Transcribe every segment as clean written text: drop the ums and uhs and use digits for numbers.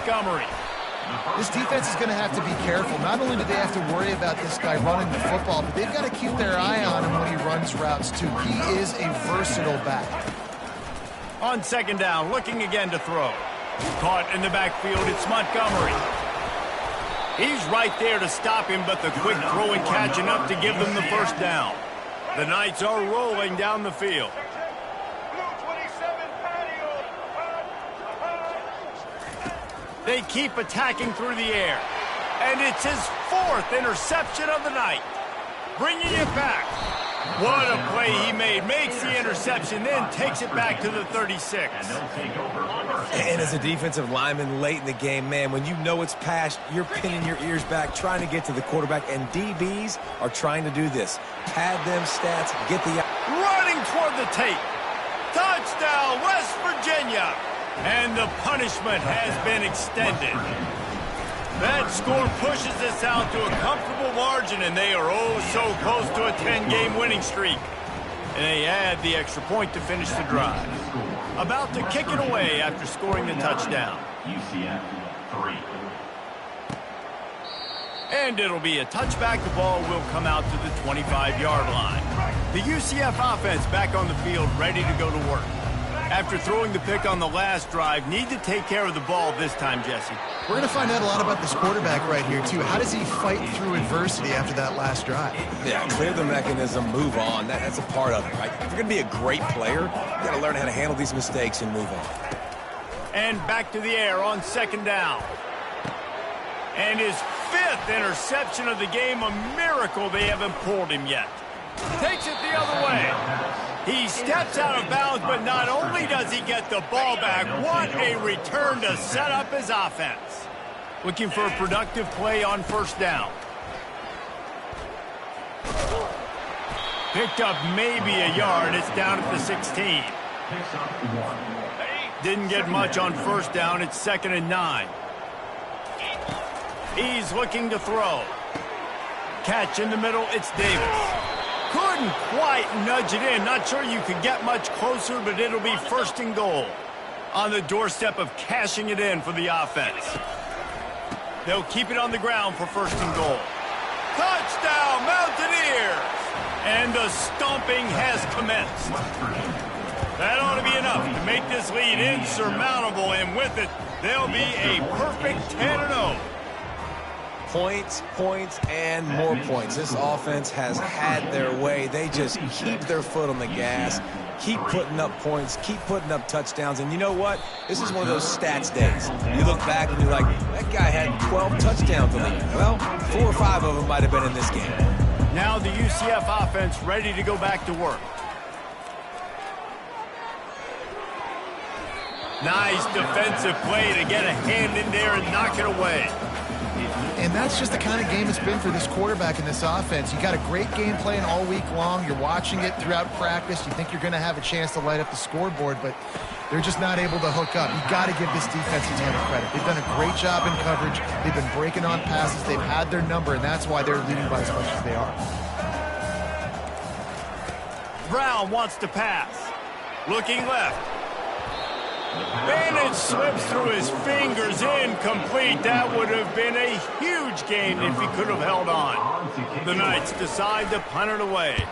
Montgomery. This defense is going to have to be careful. Not only do they have to worry about this guy running the football, but they've got to keep their eye on him when he runs routes, too. He is a versatile back. On second down, looking again to throw. Caught in the backfield, it's Montgomery. He's right there to stop him, but the quick throw and catch enough to give them the first down. The Knights are rolling down the field. They keep attacking through the air. And it's his 4th interception of the night. Bringing it back. What a play he made. Makes the interception, then takes it back to the 36. And as a defensive lineman late in the game, man, when you know it's past, you're pinning your ears back, trying to get to the quarterback, and DBs are trying to do this. Pad them stats, get the... Running toward the tape. Touchdown, West Virginia. And the punishment has been extended. That score pushes us out to a comfortable margin, and they are oh so close to a 10-game winning streak. And they add the extra point to finish the drive. About to kick it away after scoring the touchdown. UCF 3. And it'll be a touchback. The ball will come out to the 25-yard line. The UCF offense back on the field, ready to go to work. After throwing the pick on the last drive, need to take care of the ball this time, Jesse. We're going to find out a lot about this quarterback right here, too. How does he fight through adversity after that last drive? Yeah, clear the mechanism, move on. That's a part of it, right? If you're going to be a great player, you got to learn how to handle these mistakes and move on. And back to the air on second down. And his 5th interception of the game, a miracle they haven't pulled him yet. Takes it the other way. He steps out of bounds, but not only does he get the ball back, what a return to set up his offense. Looking for a productive play on first down. Picked up maybe a yard. It's down at the 16. Didn't get much on first down. It's 2nd and 9. He's looking to throw. Catch in the middle. It's Davis. Couldn't quite nudge it in. Not sure you could get much closer, but it'll be 1st and goal. On the doorstep of cashing it in for the offense. They'll keep it on the ground for 1st and goal. Touchdown, Mountaineers! And the stomping has commenced. That ought to be enough to make this lead insurmountable, and with it, they'll be a perfect 10-0. Points, points, and more points. This offense has had their way. They just keep their foot on the gas, keep putting up points, keep putting up touchdowns. And you know what? This is one of those stats days. You look back and you're like, that guy had 12 touchdowns in the year. Well, 4 or 5 of them might have been in this game. Now the UCF offense ready to go back to work. Nice defensive play to get a hand in there and knock it away. And that's just the kind of game it's been for this quarterback in this offense. You got a great game plan all week long. You're watching it throughout practice. You think you're going to have a chance to light up the scoreboard, but they're just not able to hook up. You got to give this defense a ton of credit. They've done a great job in coverage. They've been breaking on passes. They've had their number, and that's why they're leading by as much as they are. Brown wants to pass. Looking left. And it slips through his fingers, incomplete. That would have been a huge gain if he could have held on. The Knights decide to punt it away.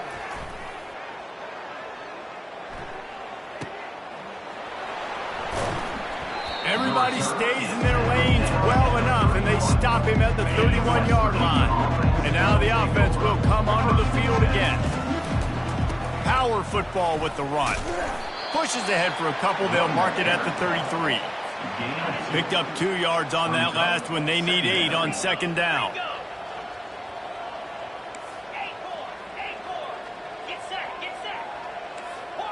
Everybody stays in their lanes well enough, and they stop him at the 31-yard line. And now the offense will come onto the field again. Power football with the run. Pushes ahead for a couple. They'll mark it at the 33. Picked up 2 yards on that last one. They need 8 on second down.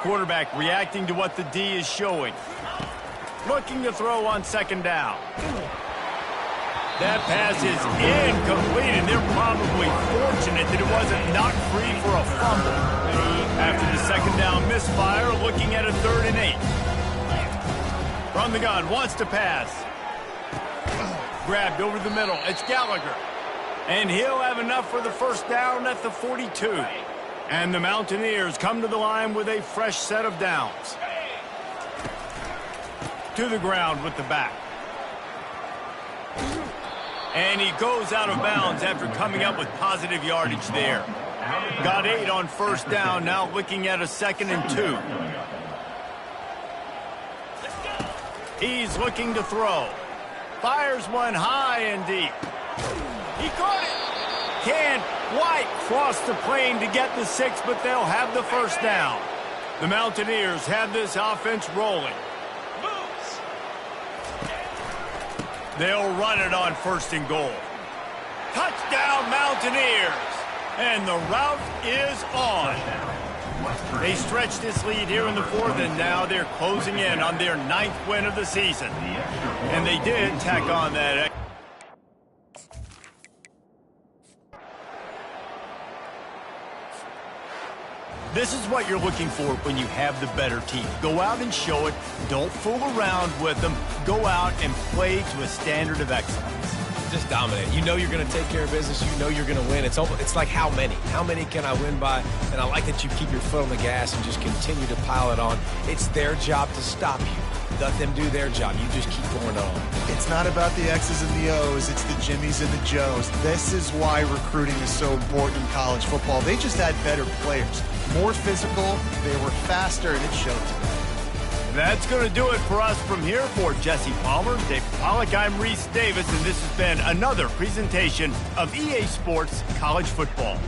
Quarterback reacting to what the D is showing. Looking to throw on second down. That pass is incomplete, and they're probably fortunate that it wasn't knocked free for a fumble. After the second down misfire, looking at a 3rd and 8. From the gun, wants to pass. Grabbed over the middle. It's Gallagher. And he'll have enough for the first down at the 42. And the Mountaineers come to the line with a fresh set of downs. To the ground with the back. And he goes out of bounds after coming up with positive yardage there. Got 8 on first down, now looking at a 2nd and 2. He's looking to throw. Fires one high and deep. He caught it. Can't quite cross the plane to get the 6, but they'll have the first down. The Mountaineers have this offense rolling. They'll run it on 1st and goal. Touchdown, Mountaineers. And the route is on. They stretch this lead here in the 4th, and now they're closing in on their 9th win of the season. And they did tack on that. This is what you're looking for when you have the better team. Go out and show it. Don't fool around with them. Go out and play to a standard of excellence. Just dominate. You know you're going to take care of business. You know you're going to win. It's like how many? How many can I win by? And I like that you keep your foot on the gas and just continue to pile it on. It's their job to stop you. Let them do their job. You just keep going on. It's not about the X's and the O's. It's the Jimmies and the Joes. This is why recruiting is so important in college football. They just had better players. More physical. They were faster, and it showed today. That's going to do it for us from here. For Jesse Palmer, David Pollack, I'm Reese Davis, and this has been another presentation of EA Sports College Football.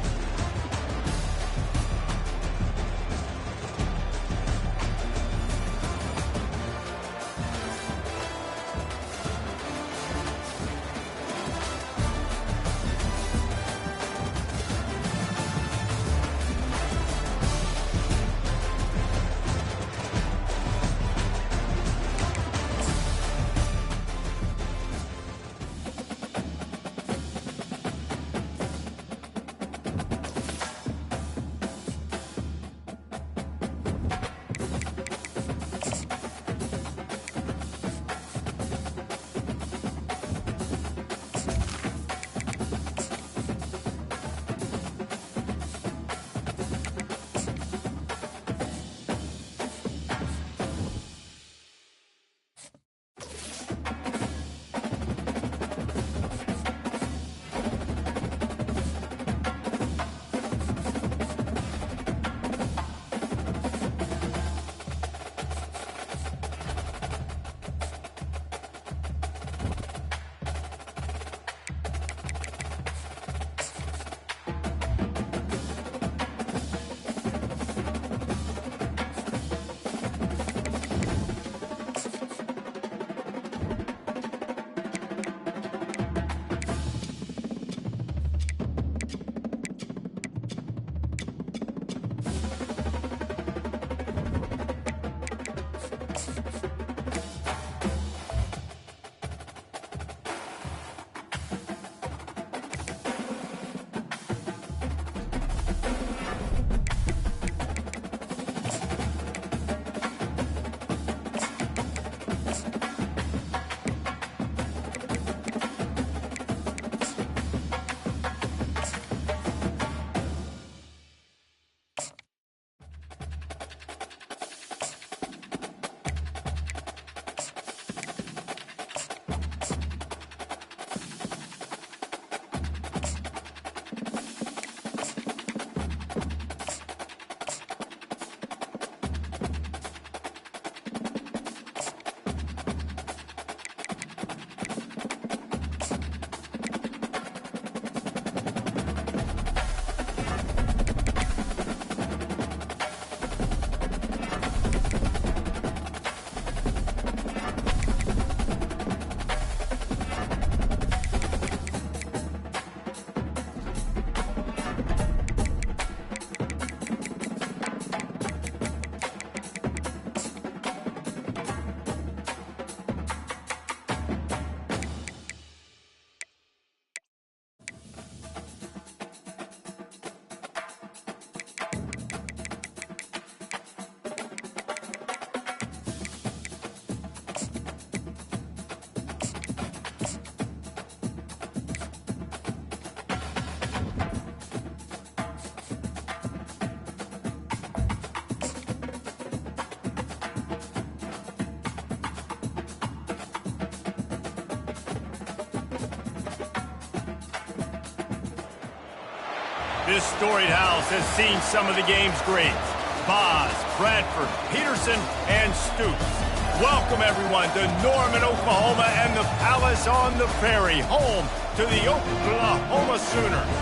This storied house has seen some of the game's greats. Boz, Bradford, Peterson, and Stoops. Welcome, everyone, to Norman, Oklahoma, and the Palace on the Prairie, home to the Oklahoma Sooners.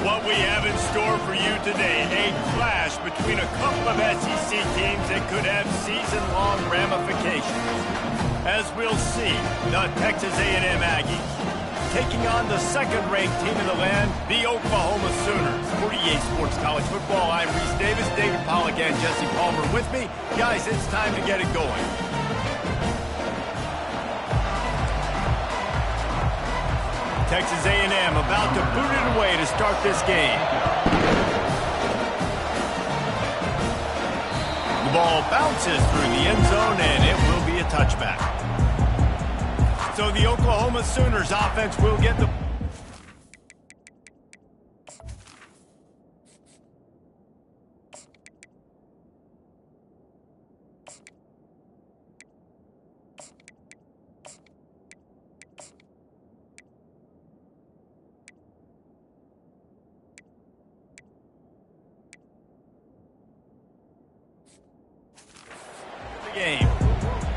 What we have in store for you today, a clash between a couple of SEC teams that could have season-long ramifications. As we'll see, the Texas A&M Aggies taking on the second-ranked team in the land, the Oklahoma Sooners. For EA Sports College Football, I'm Reese Davis, David Pollack, and Jesse Palmer with me. Guys, it's time to get it going. Texas A&M about to boot it away to start this game. The ball bounces through the end zone, and it will be a touchback. So the Oklahoma Sooners offense will get the... game.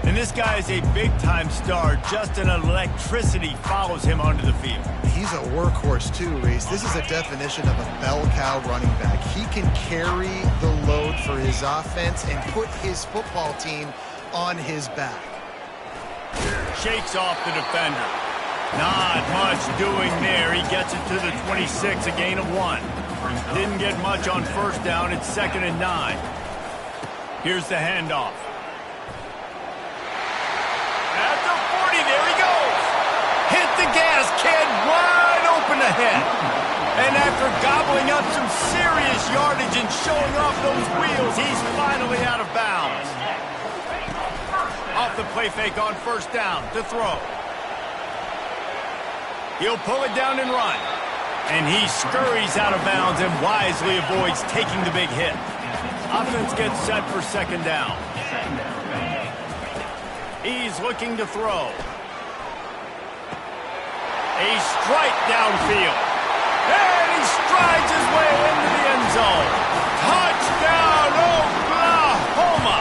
And this guy is a big-time star. Just an electricity follows him onto the field. He's a workhorse too, Reese. This is a definition of a bell cow running back. He can carry the load for his offense and put his football team on his back. Shakes off the defender. Not much doing there. He gets it to the 26, a gain of 1. Didn't get much on first down. It's 2nd and 9. Here's the handoff. At the 40, there he goes. Hit the gas, kid, wide open ahead. And after gobbling up some serious yardage and showing off those wheels, he's finally out of bounds. Off the play fake on first down to throw. He'll pull it down and run. And he scurries out of bounds and wisely avoids taking the big hit. Offense gets set for 2nd down. He's looking to throw. A strike downfield. And he strides his way into the end zone. Touchdown, Oklahoma!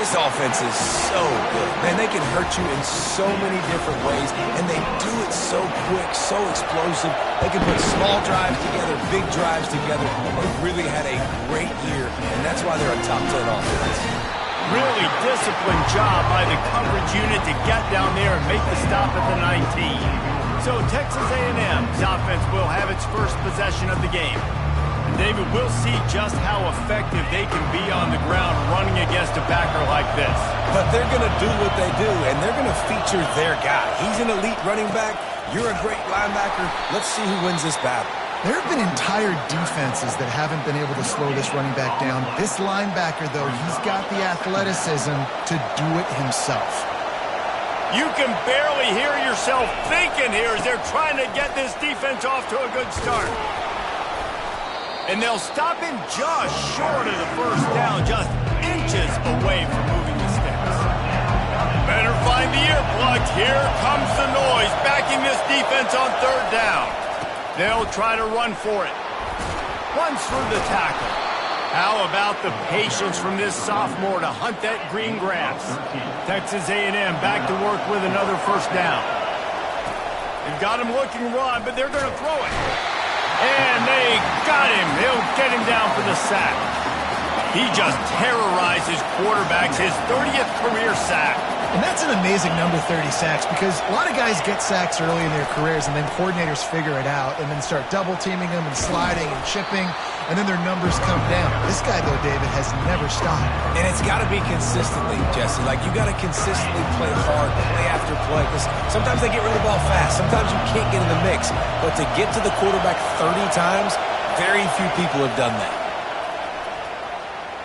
This offense is so good. Man, they can hurt you in so many different ways, and they do it so quick, so explosive. They can put small drives together, big drives together. They've really had a great year, and that's why they're a top 10 offense. Really disciplined job by the coverage unit to get down there and make the stop at the 19. So Texas A&M's offense will have its first possession of the game. And David, we'll see just how effective they can be on the ground running against a backer like this. But they're going to do what they do, and they're going to feature their guy. He's an elite running back. You're a great linebacker. Let's see who wins this battle. There have been entire defenses that haven't been able to slow this running back down. This linebacker, though, he's got the athleticism to do it himself. You can barely hear yourself thinking here as they're trying to get this defense off to a good start. And they'll stop him just short of the first down, just inches away from moving the sticks. Better find the earplugs. Here comes the noise, backing this defense on 3rd down. They'll try to run for it. Runs through the tackle. How about the patience from this sophomore to hunt that green grass? Texas A&M back to work with another first down. They've got him looking run, but they're going to throw it. And they got him. They'll get him down for the sack. He just terrorizes quarterbacks, his 30th career sack. And that's an amazing number, 30 sacks, because a lot of guys get sacks early in their careers, and then coordinators figure it out and then start double-teaming them and sliding and chipping, and then their numbers come down. This guy, though, David, has never stopped. And it's got to be consistently, Jesse. Like, you got to consistently play hard, play after play, because sometimes they get rid of the ball fast. Sometimes you can't get in the mix. But to get to the quarterback 30 times, very few people have done that.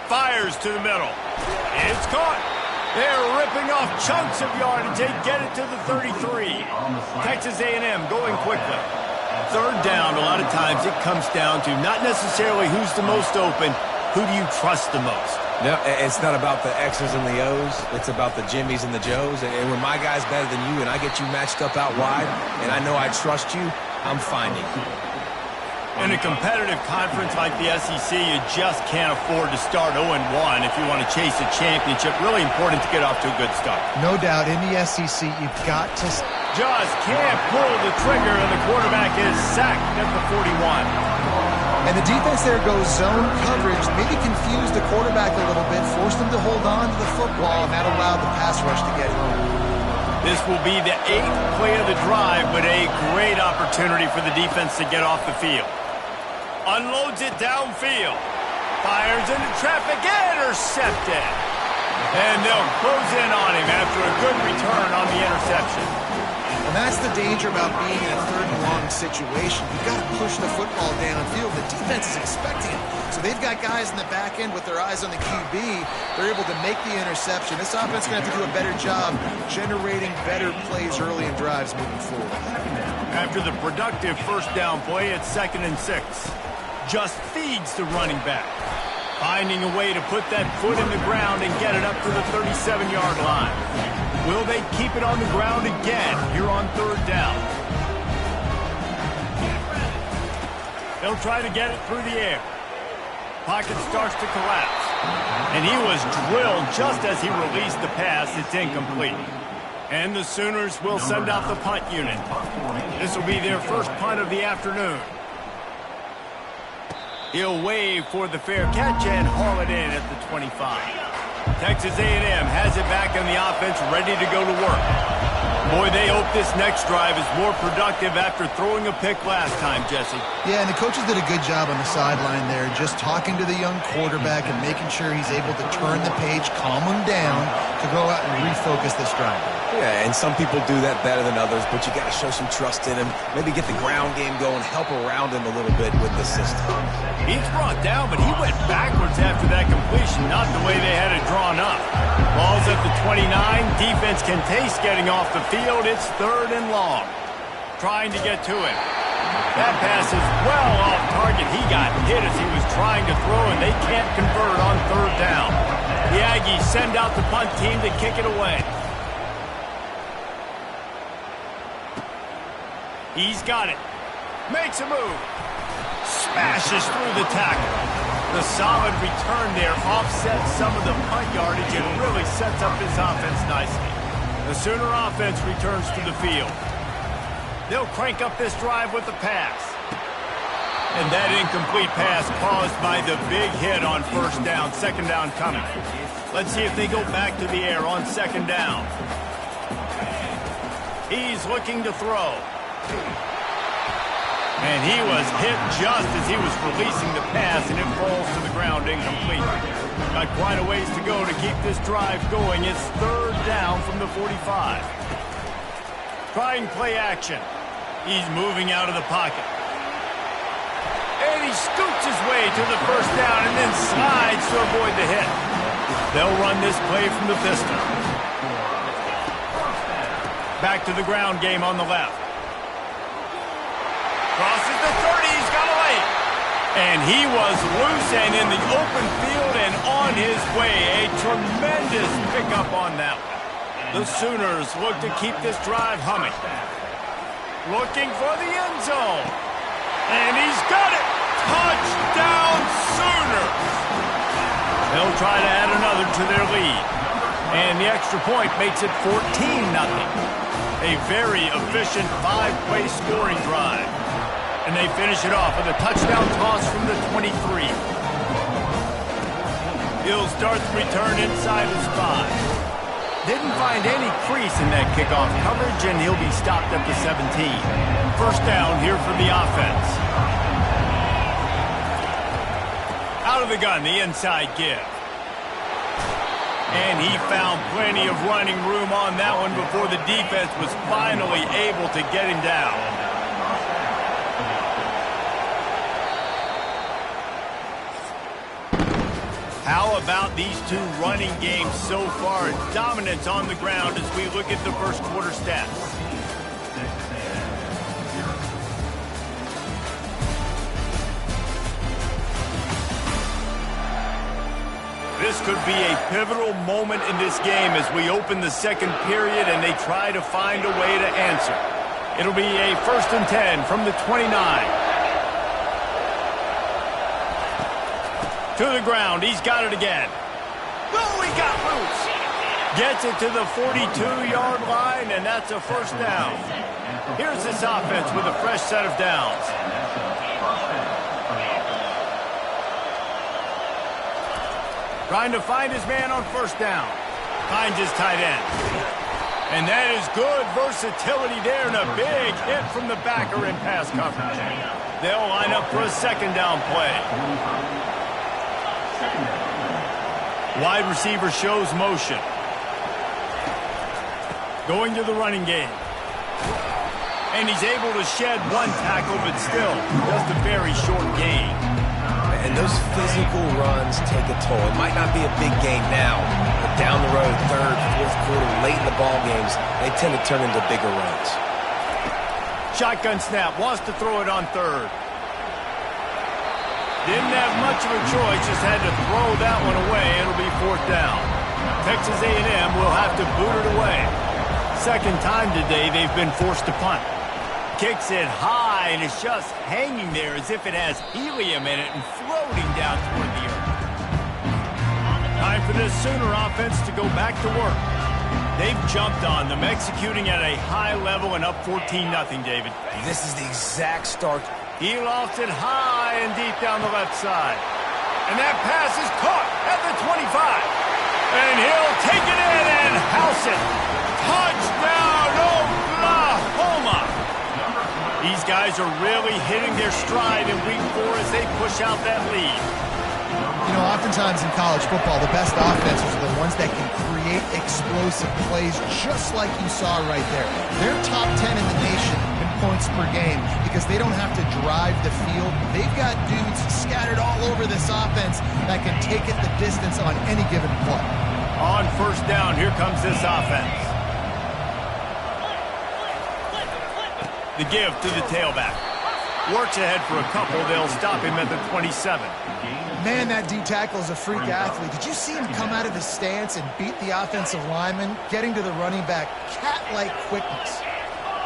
Fires to the middle. It's caught. They're ripping off chunks of yardage. They get it to the 33. Texas A&M going quickly. 3rd down, a lot of times it comes down to not necessarily who's the most open, who do you trust the most? No, it's not about the X's and the O's. It's about the Jimmys and the Joes. And when my guy's better than you and I get you matched up out wide and I know I trust you, I'm finding you. In a competitive conference like the SEC, you just can't afford to start 0-1 if you want to chase a championship. Really important to get off to a good start. No doubt, in the SEC, you've got to... Just can't pull the trigger, and the quarterback is sacked at the 41. And the defense there goes zone coverage, maybe confused the quarterback a little bit, forced him to hold on to the football, and that allowed the pass rush to get home. This will be the 8th play of the drive, but a great opportunity for the defense to get off the field. Unloads it downfield. Fires into traffic, intercepted. And they'll close in on him after a good return on the interception. And that's the danger about being in a third and long situation. You've got to push the football downfield. The defense is expecting it. So they've got guys in the back end with their eyes on the QB. They're able to make the interception. This offense is going to have to do a better job generating better plays early in drives moving forward. After the productive first down play, it's 2nd and 6. Just feeds the running back. Finding a way to put that foot in the ground and get it up to the 37-yard line. Will they keep it on the ground again here on 3rd down? They'll try to get it through the air. Pocket starts to collapse. And he was drilled just as he released the pass. It's incomplete. And the Sooners will send out the punt unit. This will be their first punt of the afternoon. He'll wave for the fair catch and haul it in at the 25. Texas A&M has it back on the offense, ready to go to work. Boy, they hope this next drive is more productive after throwing a pick last time, Jesse. Yeah, and the coaches did a good job on the sideline there, just talking to the young quarterback and making sure he's able to turn the page, calm him down to go out and refocus this drive. Yeah, and some people do that better than others, but you got to show some trust in him. Maybe get the ground game going, help around him a little bit with the system. He's brought down, but he went backwards after that completion, not the way they had it drawn up. Ball's at the 29. Defense can taste getting off the field. It's 3rd and long. Trying to get to him. That pass is well off target. He got hit as he was trying to throw, and they can't convert on 3rd down. The Aggies send out the punt team to kick it away. He's got it. Makes a move. Smashes through the tackle. The solid return there offsets some of the punt yardage and really sets up his offense nicely. The Sooner offense returns to the field. They'll crank up this drive with the pass. And that incomplete pass caused by the big hit on 1st down. 2nd down coming. Let's see if they go back to the air on 2nd down. He's looking to throw. And he was hit just as he was releasing the pass, and it falls to the ground incomplete. Got quite a ways to go to keep this drive going. It's 3rd down from the 45. Trying play action. He's moving out of the pocket. And he scoots his way to the 1st down and then slides to avoid the hit. They'll run this play from the pistol. Back to the ground game on the left. Crosses the 30, he's got a lane. And he was loose and in the open field and on his way. A tremendous pickup on that one. The Sooners look to keep this drive humming. Looking for the end zone. And he's got it. Touchdown Sooners. They'll try to add another to their lead. And the extra point makes it 14-0. A very efficient 5-play scoring drive. And they finish it off with a touchdown toss from the 23. He'll start the return inside his 5. Didn't find any crease in that kickoff coverage, and he'll be stopped at the 17. 1st down here for the offense. Out of the gun, the inside give. And he found plenty of running room on that one before the defense was finally able to get him down. How about these two running games so far? Dominance on the ground as we look at the first quarter stats. This could be a pivotal moment in this game as we open the 2nd period and they try to find a way to answer. It'll be a 1st and 10 from the 29. To the ground. He's got it again. Oh, he got loose. Gets it to the 42-yard line, and that's a first down. Here's this offense with a fresh set of downs. Trying to find his man on first down. Finds his tight end. And that is good versatility there, and a big hit from the backer in pass coverage. They'll line up for a second down play. Wide receiver shows motion. Going to the running game. And he's able to shed one tackle, but still just a very short gain. And those physical runs take a toll. It might not be a big game now, but down the road, third, fourth quarter, late in the ball games, they tend to turn into bigger runs. Shotgun snap, wants to throw it on third. Didn't have much of a choice, just had to throw that one away. It'll be fourth down. Texas A&M will have to boot it away. Second time today they've been forced to punt. Kicks it high, and it's just hanging there as if it has helium in it and floating down toward the earth. Time for this Sooner offense to go back to work. They've jumped on them, executing at a high level and up 14-0, David. This is the exact start. He lofts it high and deep down the left side. And that pass is caught at the 25. And he'll take it in and house it. Touchdown, Oklahoma! These guys are really hitting their stride in week 4 as they push out that lead. You know, oftentimes in college football, the best offenses are the ones that can create explosive plays just like you saw right there. They're top 10 in the nation in points per game because they don't have to drive the field. They've got dudes scattered all over this offense that can take it the distance on any given play. On first down, here comes this offense. The give to the tailback. Works ahead for a couple. They'll stop him at the 27. Man, that D-tackle is a freak athlete. Did you see him come out of his stance and beat the offensive lineman, getting to the running back? Cat-like quickness.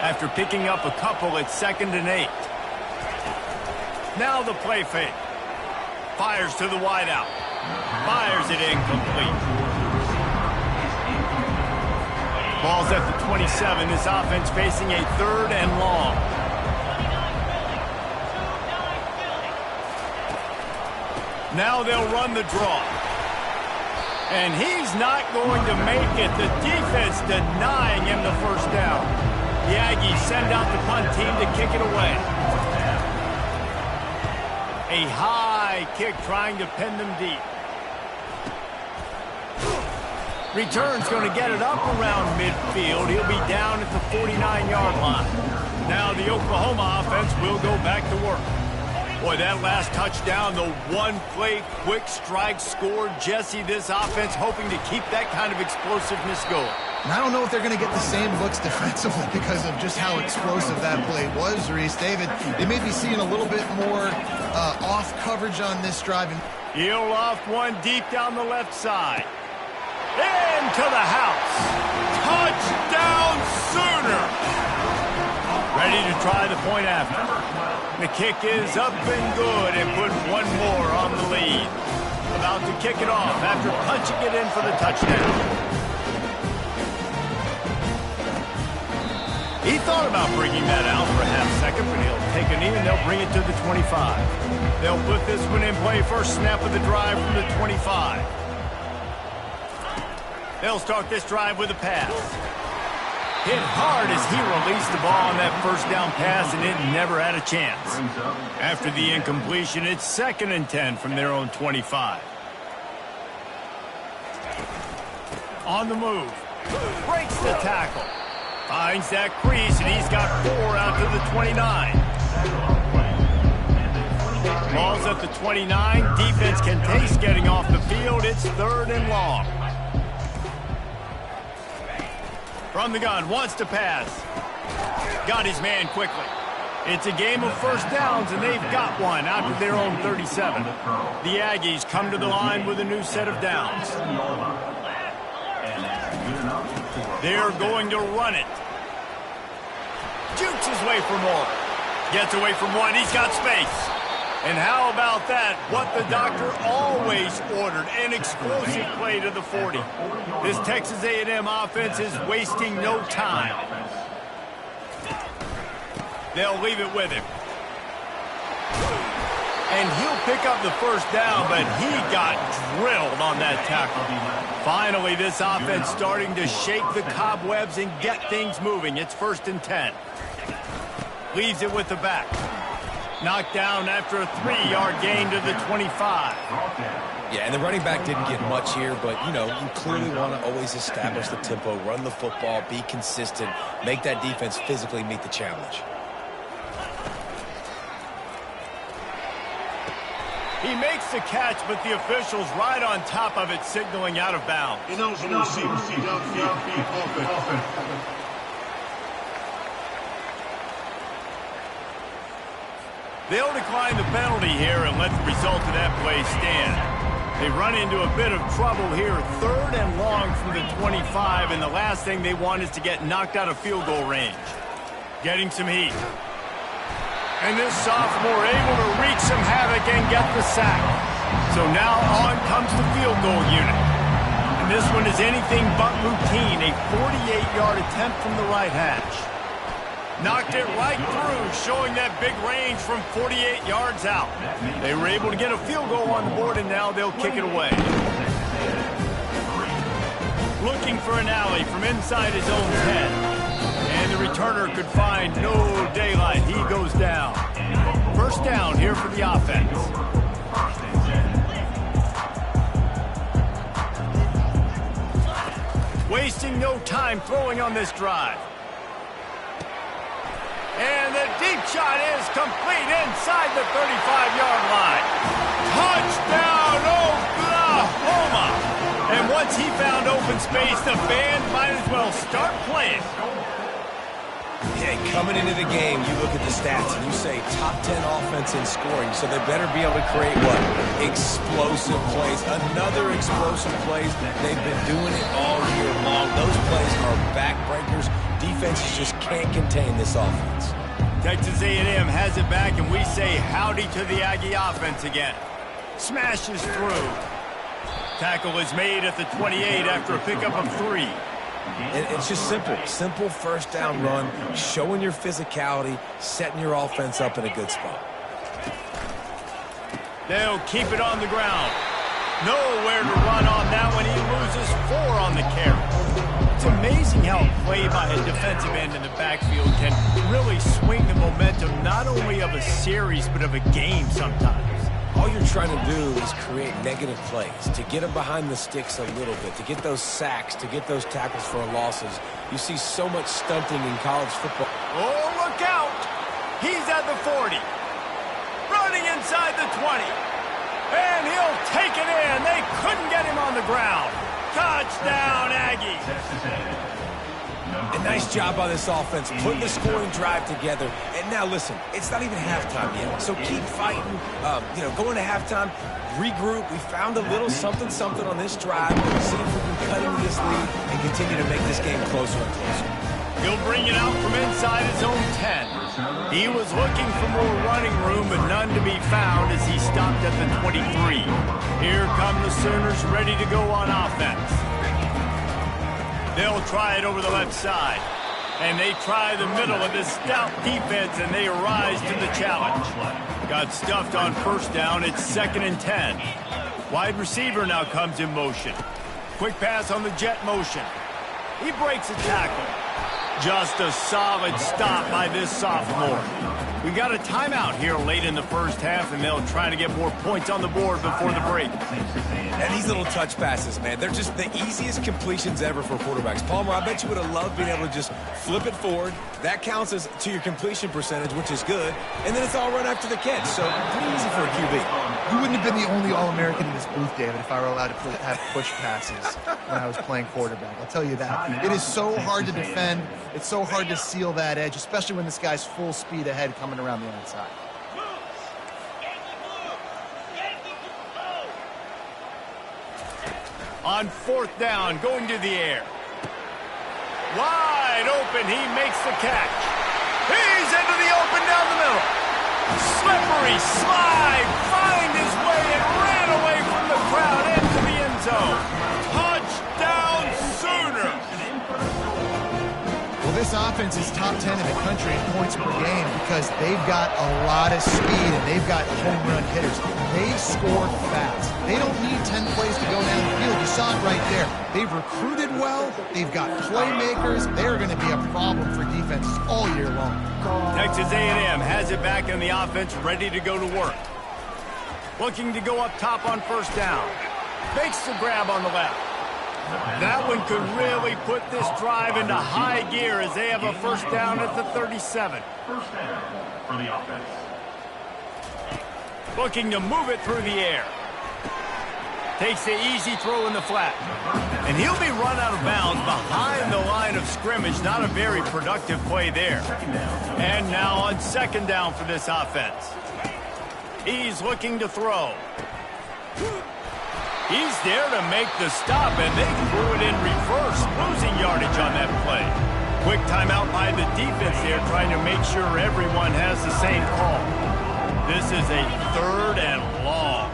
After picking up a couple, it's 2nd and 8. Now the play fake. Fires to the wideout. Fires it incomplete. Ball's at the 27. This offense facing a 3rd and long. Now they'll run the draw. And he's not going to make it. The defense denying him the first down. The Aggies send out the punt team to kick it away. A high kick trying to pin them deep. Return's going to get it up around midfield. He'll be down at the 49-yard line. Now the Oklahoma offense will go back to work. Boy, that last touchdown, the one-play quick strike score. Jesse, this offense hoping to keep that kind of explosiveness going. And I don't know if they're going to get the same looks defensively because of just how explosive that play was, Reese. David, they may be seeing a little bit more off coverage on this drive. He'll loft one deep down the left side. Into the house. Touchdown, Sooner. Ready to try the point after. The kick is up and good and put one more on the lead. About to kick it off after punching it in for the touchdown. He thought about bringing that out for a half second, but he'll take a knee and they'll bring it to the 25. They'll put this one in play first snap of the drive from the 25. They'll start this drive with a pass. Hit hard as he released the ball on that first down pass, and it never had a chance. After the incompletion, it's 2nd and 10 from their own 25. On the move. Breaks the tackle. Finds that crease, and he's got 4 out to the 29. Ball's at the 29. Defense can taste getting off the field. It's 3rd and long. From the gun, wants to pass. Got his man quickly. It's a game of first downs, and they've got one out to their own 37. The Aggies come to the line with a new set of downs. They're going to run it. Jukes his way for more. Gets away from one. He's got space. And how about that? What the doctor always ordered, an explosive play to the 40. This Texas A&M offense is wasting no time. They'll leave it with him. And he'll pick up the first down, but he got drilled on that tackle. Finally, this offense starting to shake the cobwebs and get things moving. It's 1st and 10. Leaves it with the back. Knocked down after a 3-yard gain to the 25. Yeah, and the running back didn't get much here, but, you know, you clearly want to always establish the tempo, run the football, be consistent, make that defense physically meet the challenge. He makes the catch, but the official's right on top of it, signaling out of bounds. They'll decline the penalty here and let the result of that play stand. They run into a bit of trouble here, 3rd and long from the 25, and the last thing they want is to get knocked out of field goal range. Getting some heat. And this sophomore able to wreak some havoc and get the sack. So now on comes the field goal unit. And this one is anything but routine, a 48-yard attempt from the right hash. Knocked it right through, showing that big range from 48 yards out. They were able to get a field goal on the board, and now they'll kick it away. Looking for an alley from inside his own 10. And the returner could find no daylight. He goes down. 1st down here for the offense. Wasting no time throwing on this drive. And the deep shot is complete inside the 35-yard line. Touchdown, Oklahoma! And once he found open space, the band might as well start playing. Yeah, coming into the game, you look at the stats and you say top 10 offense in scoring, so they better be able to create what? Explosive plays. Another explosive plays. They've been doing it all year long. Those plays are backbreakers. Defenses just can't contain this offense. Texas A&M has it back, and we say howdy to the Aggie offense again. Smashes through. Tackle is made at the 28 after a pickup of 3. It's just simple. Simple 1st down run, showing your physicality, setting your offense up in a good spot. They'll keep it on the ground. Nowhere to run on that one. He loses 4 on the carry. It's amazing how a play by a defensive end in the backfield can really swing the momentum not only of a series but of a game sometimes. All you're trying to do is create negative plays, to get them behind the sticks a little bit, to get those sacks, to get those tackles for losses. You see so much stunting in college football. Oh, look out! He's at the 40. Running inside the 20. And he'll take it in. They couldn't get him on the ground. Touchdown, Aggies. A nice job by this offense, putting the scoring drive together. And now, listen, it's not even halftime yet, so keep fighting. Going to halftime, regroup. We found a little something on this drive. See if we can cut into this lead and continue to make this game closer and closer. He'll bring it out from inside his own 10. He was looking for more running room, but none to be found as he stopped at the 23. Here come the Sooners ready to go on offense. They'll try it over the left side. And they try the middle of this stout defense, and they rise to the challenge. Got stuffed on 1st down. It's 2nd and 10. Wide receiver now comes in motion. Quick pass on the jet motion. He breaks a tackle. Just a solid stop by this sophomore. We got a timeout here late in the 1st half, and they'll try to get more points on the board before the break. And these little touch passes, man, they're just the easiest completions ever for quarterbacks. Palmer, I bet you would have loved being able to just flip it forward. That counts as to your completion percentage, which is good. And then it's all run after the catch, so pretty easy for a QB. You wouldn't have been the only All-American in this booth, David, if I were allowed to have push passes when I was playing quarterback. I'll tell you that. It is so hard to defend. It's so hard to seal that edge, especially when this guy's full speed ahead coming around the outside. On 4th down, going to the air. Wide open, he makes the catch. He's into the open down the middle. Slippery slide, find his way and ran away from the crowd into the end zone. Touchdown Sooner. Well, this offense is top 10 in the country in points per game because they've got a lot of speed and they've got home run hitters. They score fast. They don't need 10 plays to go down the field. You saw it right there. They've recruited well. They've got playmakers. They're going to be a problem for defenses all year long. Texas A&M has it back in the offense, ready to go to work. Looking to go up top on first down. Makes the grab on the left. That one could really put this drive into high gear as they have a first down at the 37. First down for the offense. Looking to move it through the air. Takes the easy throw in the flat. And he'll be run out of bounds behind the line of scrimmage. Not a very productive play there. And now on second down for this offense. He's looking to throw. He's there to make the stop, and they threw it in reverse, losing yardage on that play. Quick timeout by the defense there, trying to make sure everyone has the same call. This is a third and long.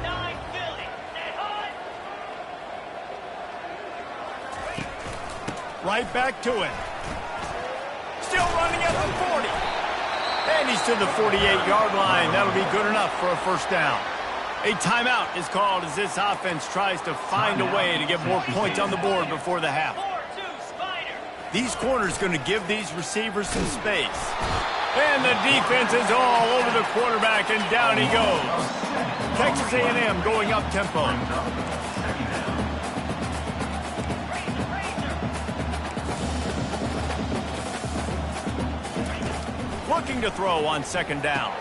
Right back to it. Still running at the 40. And he's to the 48-yard line. That'll be good enough for a first down. A timeout is called as this offense tries to find a way to get more points on the board before the half. These corners going to give these receivers some space. And the defense is all over the quarterback, and down he goes. Texas A&M going up tempo. Looking to throw on second down.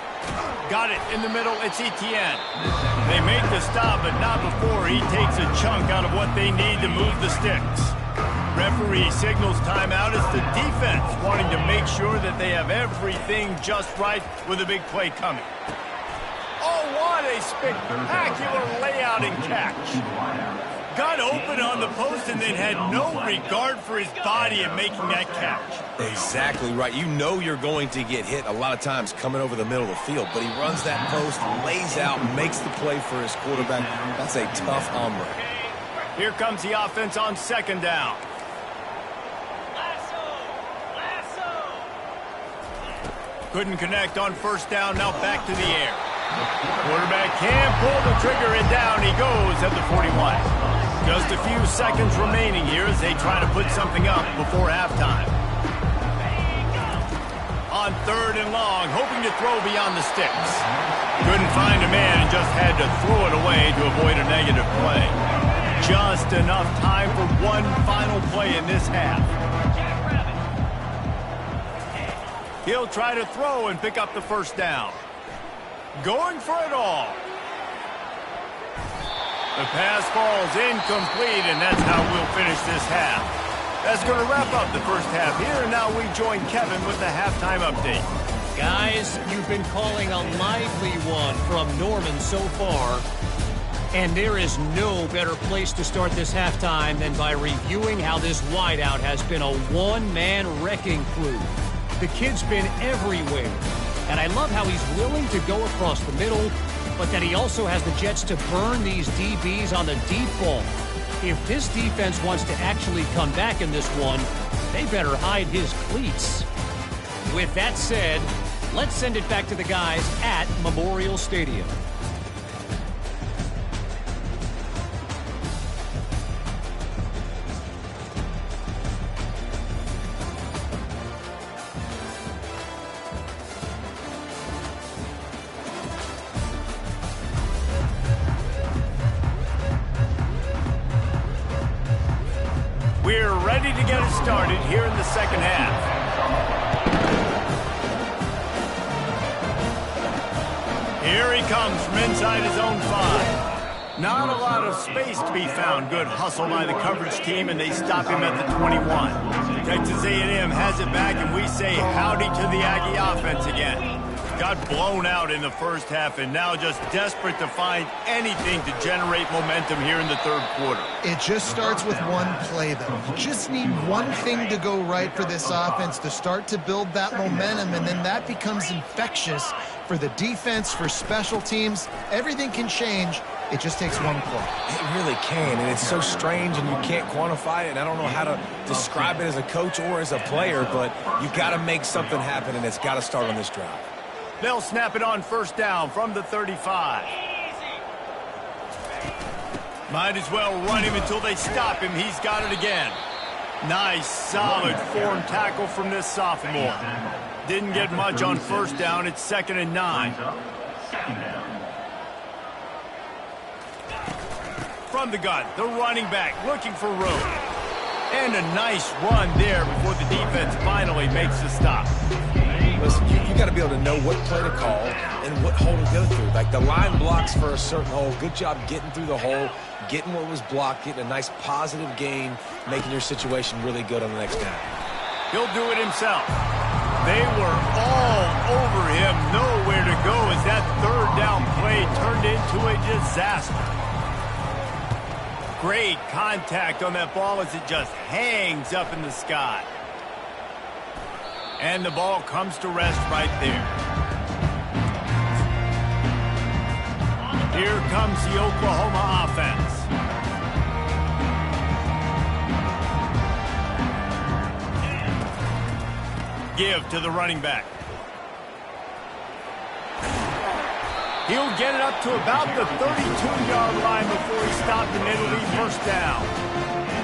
Got it in the middle, it's Etienne. They make the stop, but not before he takes a chunk out of what they need to move the sticks. Referee signals timeout as the defense wanting to make sure that they have everything just right with a big play coming. Oh, what a spectacular layout and catch. Got open on the post and then had no regard for his body in making that catch. Exactly right. You know you're going to get hit a lot of times coming over the middle of the field, but he runs that post, lays out, makes the play for his quarterback. That's a tough hombre. Here comes the offense on second down. Couldn't connect on first down, now back to the air. Quarterback can pull the trigger and down he goes at the 41. Just a few seconds remaining here as they try to put something up before halftime. On third and long, hoping to throw beyond the sticks. Couldn't find a man and just had to throw it away to avoid a negative play. Just enough time for one final play in this half. He'll try to throw and pick up the first down. Going for it all. The pass falls incomplete, and that's how we'll finish this half. That's going to wrap up the first half here, and now we join Kevin with the halftime update. Guys, you've been calling a lively one from Norman so far, and there is no better place to start this halftime than by reviewing how this wideout has been a one-man wrecking crew. The kid's been everywhere, and I love how he's willing to go across the middle, but that he also has the jets to burn these DBs on the deep ball. If this defense wants to actually come back in this one, they better hide his cleats. With that said, let's send it back to the guys at Memorial Stadium. We're ready to get it started here in the second half. Here he comes from inside his own 5. Not a lot of space to be found. Good hustle by the coverage team, and they stop him at the 21. Texas A&M has it back, and we say howdy to the Aggie offense again. Got blown out in the first half and now just desperate to find anything to generate momentum here in the third quarter. It just starts with one play, though. You just need one thing to go right for this offense to start to build that momentum, and then that becomes infectious for the defense, for special teams. Everything can change. It just takes one play. It really can, and it's so strange, and you can't quantify it, and I don't know how to describe it as a coach or as a player, but you got to make something happen, and it's got to start on this drive. They'll snap it on first down from the 35. Might as well run him until they stop him. He's got it again. Nice, solid form tackle from this sophomore. Didn't get much on first down. It's 2nd and 9. From the gun, the running back looking for room. And a nice run there before the defense finally makes the stop. Listen, you got to be able to know what play to call and what hole to go through. Like the line blocks for a certain hole. Good job getting through the hole, getting what was blocked, getting a nice positive gain, making your situation really good on the next down. He'll do it himself. They were all over him, nowhere to go as that third down play turned into a disaster. Great contact on that ball as it just hangs up in the sky. And the ball comes to rest right there. Here comes the Oklahoma offense. Give to the running back. He'll get it up to about the 32-yard line before he stopped, and it'll be first down.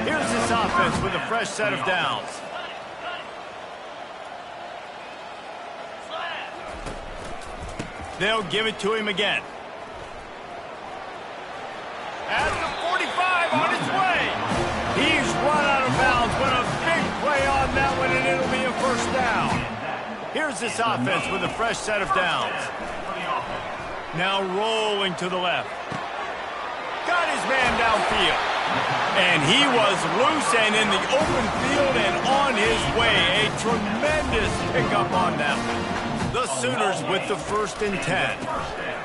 Here's this offense with a fresh set of downs. They'll give it to him again. At the 45 on his way. He's run out of bounds, but a big play on that one, and it'll be a first down. Here's this offense with a fresh set of downs. Now rolling to the left. Got his man downfield. And he was loose and in the open field and on his way. A tremendous pickup on that one. The Sooners with the 1st and 10.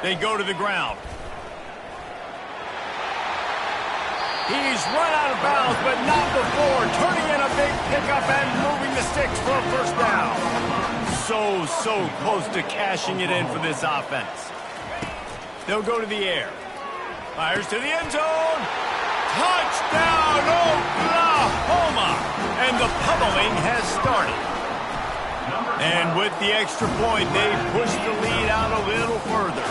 They go to the ground. He's run out of bounds, but not before. Turning in a big pickup and moving the sticks for a first down. So close to cashing it in for this offense. They'll go to the air. Fires to the end zone. Touchdown, Oklahoma! And the pummeling has started. And with the extra point, they push the lead out a little further.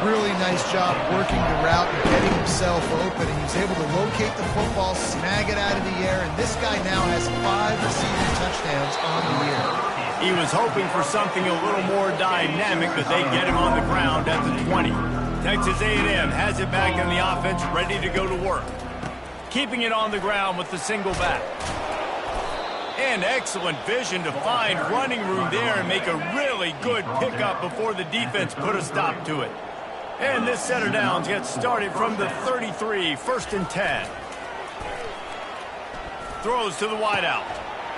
Really nice job working the route and getting himself open. And he was able to locate the football, snag it out of the air, and this guy now has 5 receiving touchdowns on the year. He was hoping for something a little more dynamic, but they get him on the ground at the 20. Texas A&M has it back in the offense, ready to go to work. Keeping it on the ground with the single back. And excellent vision to find running room there and make a really good pickup before the defense put a stop to it. And this set of downs gets started from the 33, 1st and 10. Throws to the wideout.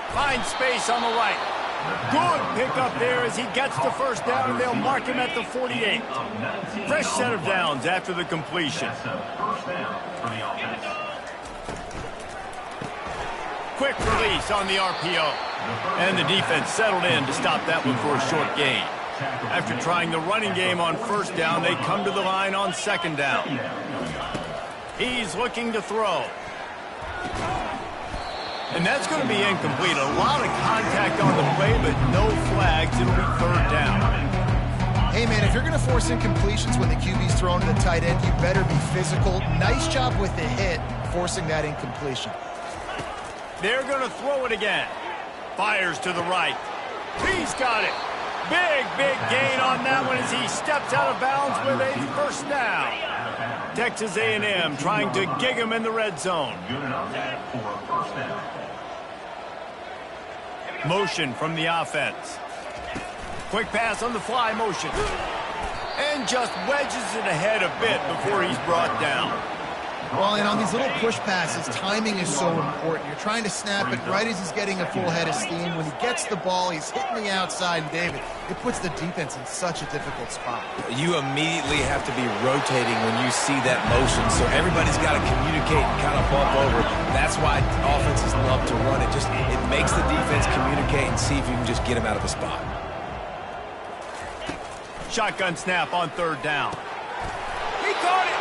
Finds space on the right. Good pickup there as he gets the first down, and they'll mark him at the 48. Fresh set of downs after the completion. Quick release on the RPO. And the defense settled in to stop that one for a short gain. After trying the running game on first down, they come to the line on 2nd down. He's looking to throw. And that's going to be incomplete. A lot of contact on the play, but no flags. It'll be 3rd down. Hey, man, if you're going to force incompletions when the QB's thrown to the tight end, you better be physical. Nice job with the hit, forcing that incompletion. They're going to throw it again. Fires to the right. He's got it. Big gain on that one as he steps out of bounds with a first down. Texas A&M trying to gig him in the red zone. Motion from the offense. Quick pass on the fly motion. And just wedges it ahead a bit before he's brought down. Well, and on these little push passes, timing is so important. You're trying to snap it right as he's getting a full head of steam. When he gets the ball, he's hitting the outside, and David, it puts the defense in such a difficult spot. You immediately have to be rotating when you see that motion, so everybody's got to communicate and kind of bump over. That's why offenses love to run it. It makes the defense communicate and see if you can just get him out of a spot. Shotgun snap on third down. He caught it.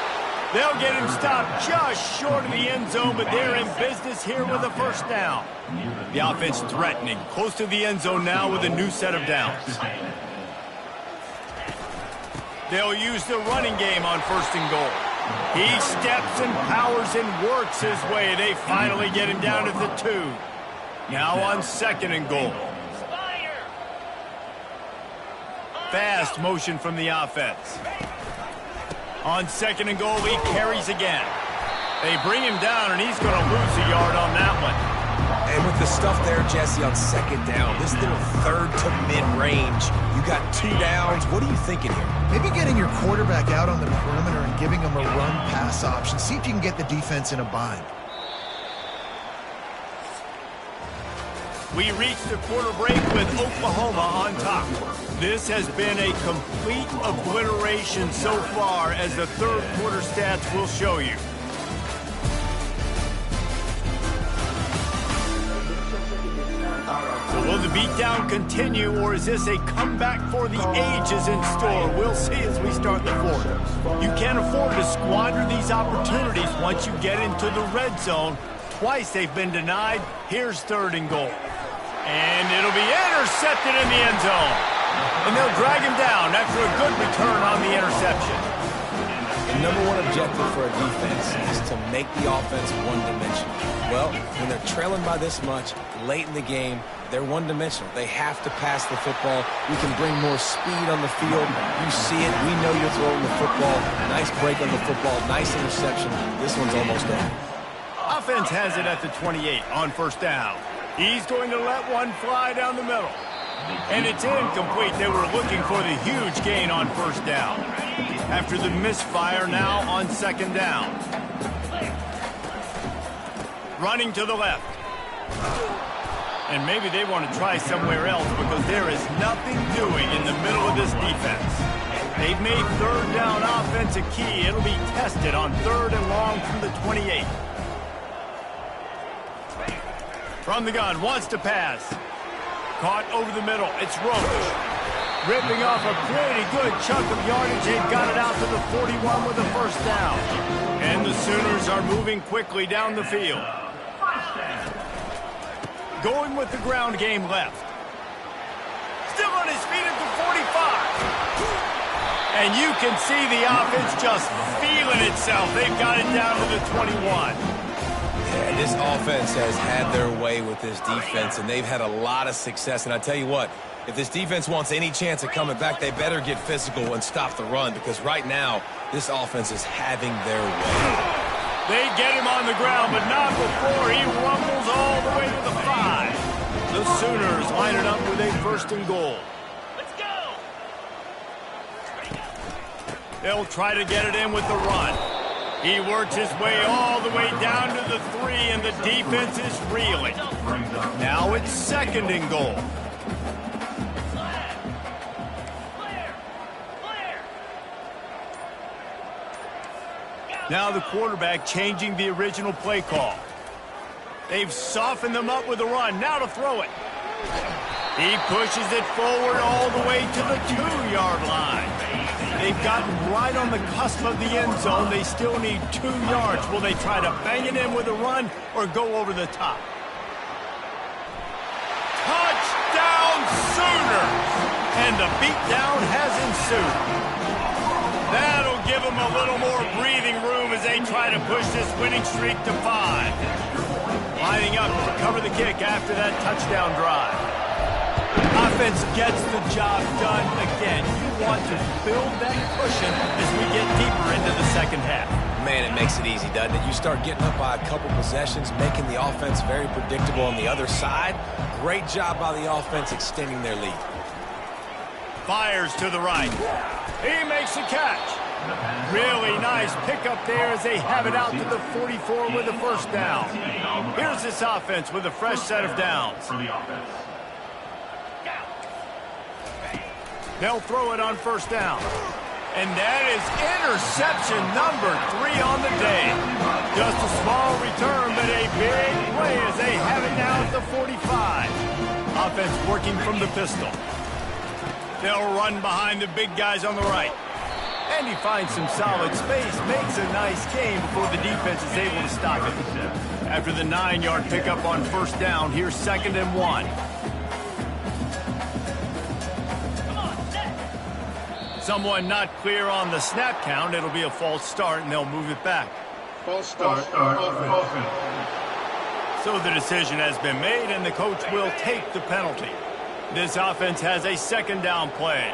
They'll get him stopped just short of the end zone, but they're in business here with a first down. The offense threatening, close to the end zone now with a new set of downs. They'll use the running game on first and goal. He steps and powers and works his way. They finally get him down at the 2. Now on second and goal. Fast motion from the offense. On second and goal, he carries again. They bring him down, and he's going to lose a yard on that one. And with the stuff there, Jesse, on second down, this little third to mid-range, you got 2 downs. What are you thinking here? Maybe getting your quarterback out on the perimeter and giving him a run-pass option. See if you can get the defense in a bind. We reach the quarter break with Oklahoma on top. This has been a complete obliteration so far, as the third quarter stats will show you. So will the beatdown continue, or is this a comeback for the ages in store? We'll see as we start the fourth. You can't afford to squander these opportunities once you get into the red zone. Twice they've been denied. Here's third and goal. And it'll be intercepted in the end zone. And they'll drag him down after a good return on the interception. The number one objective for a defense is to make the offense one-dimensional. Well, when they're trailing by this much, late in the game, they're one-dimensional. They have to pass the football. We can bring more speed on the field. You see it. We know you're throwing the football. Nice break on the football. Nice interception. This one's almost over. Offense has it at the 28 on first down. He's going to let one fly down the middle. And it's incomplete. They were looking for the huge gain on first down. After the misfire, now on second down. Running to the left. And maybe they want to try somewhere else, because there is nothing doing in the middle of this defense. They've made third down offense a key. It'll be tested on third and long from the 28. From the gun, wants to pass. Caught over the middle. It's Roach. Ripping off a pretty good chunk of yardage. They've got it out to the 41 with a first down. And the Sooners are moving quickly down the field. Going with the ground game left. Still on his feet at the 45. And you can see the offense just feeling itself. They've got it down to the 21. Yeah, this offense has had their way with this defense, and they've had a lot of success. And I tell you what, if this defense wants any chance of coming back, they better get physical and stop the run, because right now, this offense is having their way. They get him on the ground, but not before he rumbles all the way to the 5. The Sooners line it up with a first and goal. Let's go! They'll try to get it in with the run. He works his way all the way down to the 3, and the defense is reeling. Now it's second and goal. Now the quarterback changing the original play call. They've softened them up with a run. Now to throw it. He pushes it forward all the way to the 2-yard line. They've gotten right on the cusp of the end zone. They still need 2 yards. Will they try to bang it in with a run or go over the top? Touchdown Sooners! And the beatdown has ensued. That'll give them a little more breathing room as they try to push this winning streak to 5. Lining up to cover the kick after that touchdown drive. Offense gets the job done again. You want to build that cushion as we get deeper into the second half. Man, it makes it easy, doesn't it? You start getting up by a couple possessions, making the offense very predictable on the other side. Great job by the offense extending their lead. Fires to the right. He makes a catch. Really nice pickup there as they have it out to the 44 with a first down. Here's this offense with a fresh set of downs. They'll throw it on first down. And that is interception number 3 on the day. Just a small return, but a big play as they have it now at the 45. Offense working from the pistol. They'll run behind the big guys on the right. And he finds some solid space, makes a nice game before the defense is able to stop it. After the 9-yard pickup on first down, here's 2nd and 1. Someone not clear on the snap count. It'll be a false start, and they'll move it back. False start. Offense. So the decision has been made, and the coach will take the penalty. This offense has a 2nd down play.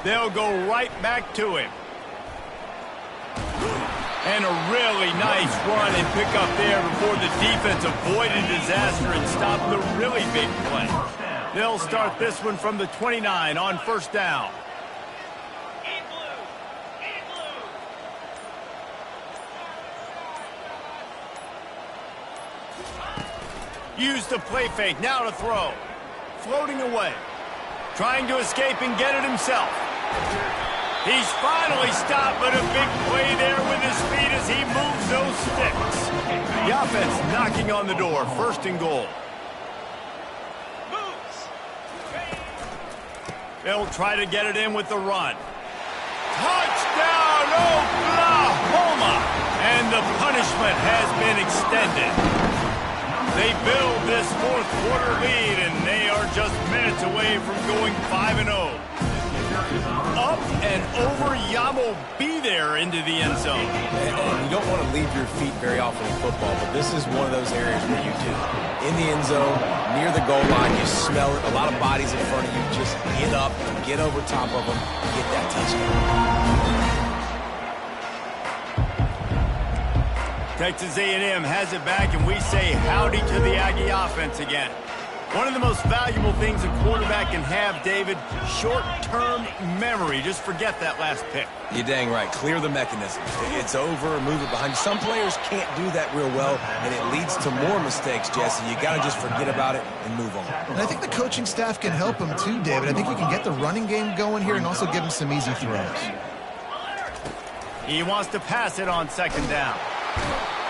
They'll go right back to him. And a really nice run and pick up there before the defense avoided disaster and stopped the really big play. They'll start this one from the 29 on first down. Use the play fake, now to throw. Floating away. Trying to escape and get it himself. He's finally stopped, but a big play there with his feet as he moves those sticks. The offense knocking on the door, 1st and goal. They'll try to get it in with the run. Touchdown, Oklahoma! And the punishment has been extended. They build this 4th quarter lead, and they are just minutes away from going 5-0. Up and over Yamo be there into the end zone. And you don't want to leave your feet very often in football, but this is one of those areas where you do. In the end zone, near the goal line, you smell it. A lot of bodies in front of you. Just get up, get over top of them, get that touchdown. Texas A&M has it back, and we say howdy to the Aggie offense again. One of the most valuable things a quarterback can have, David, short-term memory. Just forget that last pick. You're dang right. Clear the mechanism. It's over, move it behind you. Some players can't do that real well, and it leads to more mistakes, Jesse. You got to just forget about it and move on. And I think the coaching staff can help him too, David. I think you can get the running game going here and also give him some easy throws. He wants to pass it on 2nd down.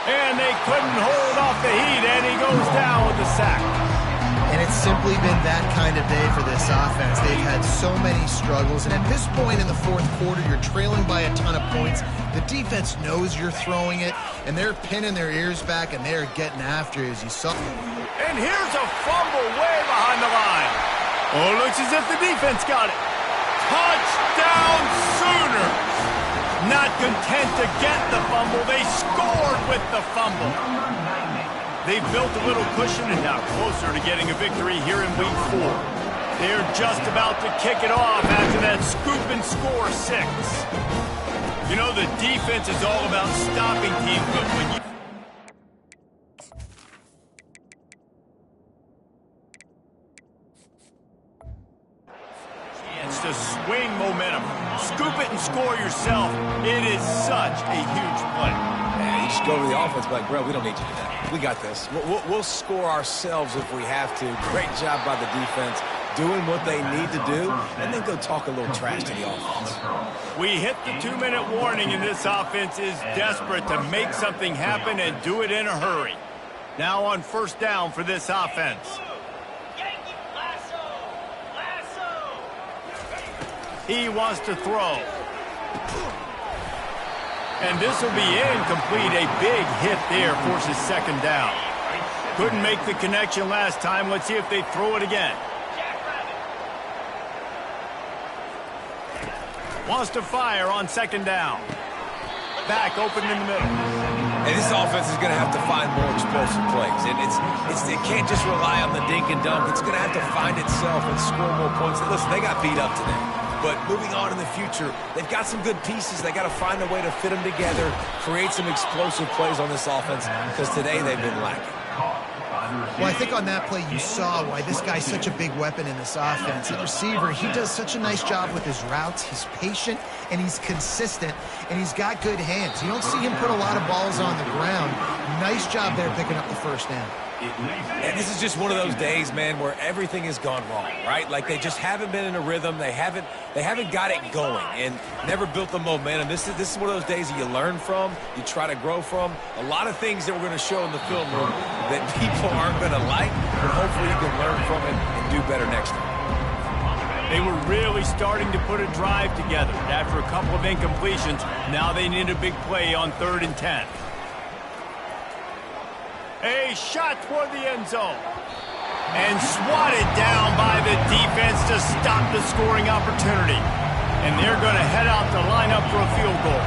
And they couldn't hold off the heat, and he goes down with the sack. And it's simply been that kind of day for this offense. They've had so many struggles, and at this point in the 4th quarter, you're trailing by a ton of points. The defense knows you're throwing it, and they're pinning their ears back, and they're getting after it, as you saw. And here's a fumble way behind the line. Oh, it looks as if the defense got it. Touchdown Sooners! Not content to get the fumble, they scored with the fumble. They've built a little cushion and now closer to getting a victory here in Week 4. They're just about to kick it off after that scoop and score 6. You know, the defense is all about stopping teams, but when you... Chance to swing momentum. Scoop it and score yourself. It is such a huge play. Man, you just go to the offense, like, bro, we don't need you to do that. We got this. We'll score ourselves if we have to. Great job by the defense, doing what they need to do, and then go talk a little trash to the offense. We hit the 2-minute warning, and this offense is desperate to make something happen and do it in a hurry. Now on first down for this offense. He wants to throw. And this will be incomplete. A big hit there forces 2nd down. Couldn't make the connection last time. Let's see if they throw it again. Wants to fire on 2nd down. Back open in the middle. And this offense is going to have to find more explosive plays. And it can't just rely on the dink and dunk. It's going to have to find itself and score more points. Listen, they got beat up today. But moving on in the future, they've got some good pieces. They got to find a way to fit them together, create some explosive plays on this offense, because today they've been lacking. Well, I think on that play you saw why this guy's such a big weapon in this offense. The receiver, he does such a nice job with his routes. He's patient, and he's consistent, and he's got good hands. You don't see him put a lot of balls on the ground. Nice job there picking up the first down. And this is just one of those days, man, where everything has gone wrong, right? Like they just haven't been in a rhythm. They haven't got it going and never built the momentum. This is one of those days that you learn from, you try to grow from. A lot of things that we're going to show in the film room that people aren't going to like, but hopefully you can learn from it and do better next time. They were really starting to put a drive together. After a couple of incompletions, now they need a big play on 3rd and 10. A shot toward the end zone. And swatted down by the defense to stop the scoring opportunity. And they're going to head out to line up for a field goal.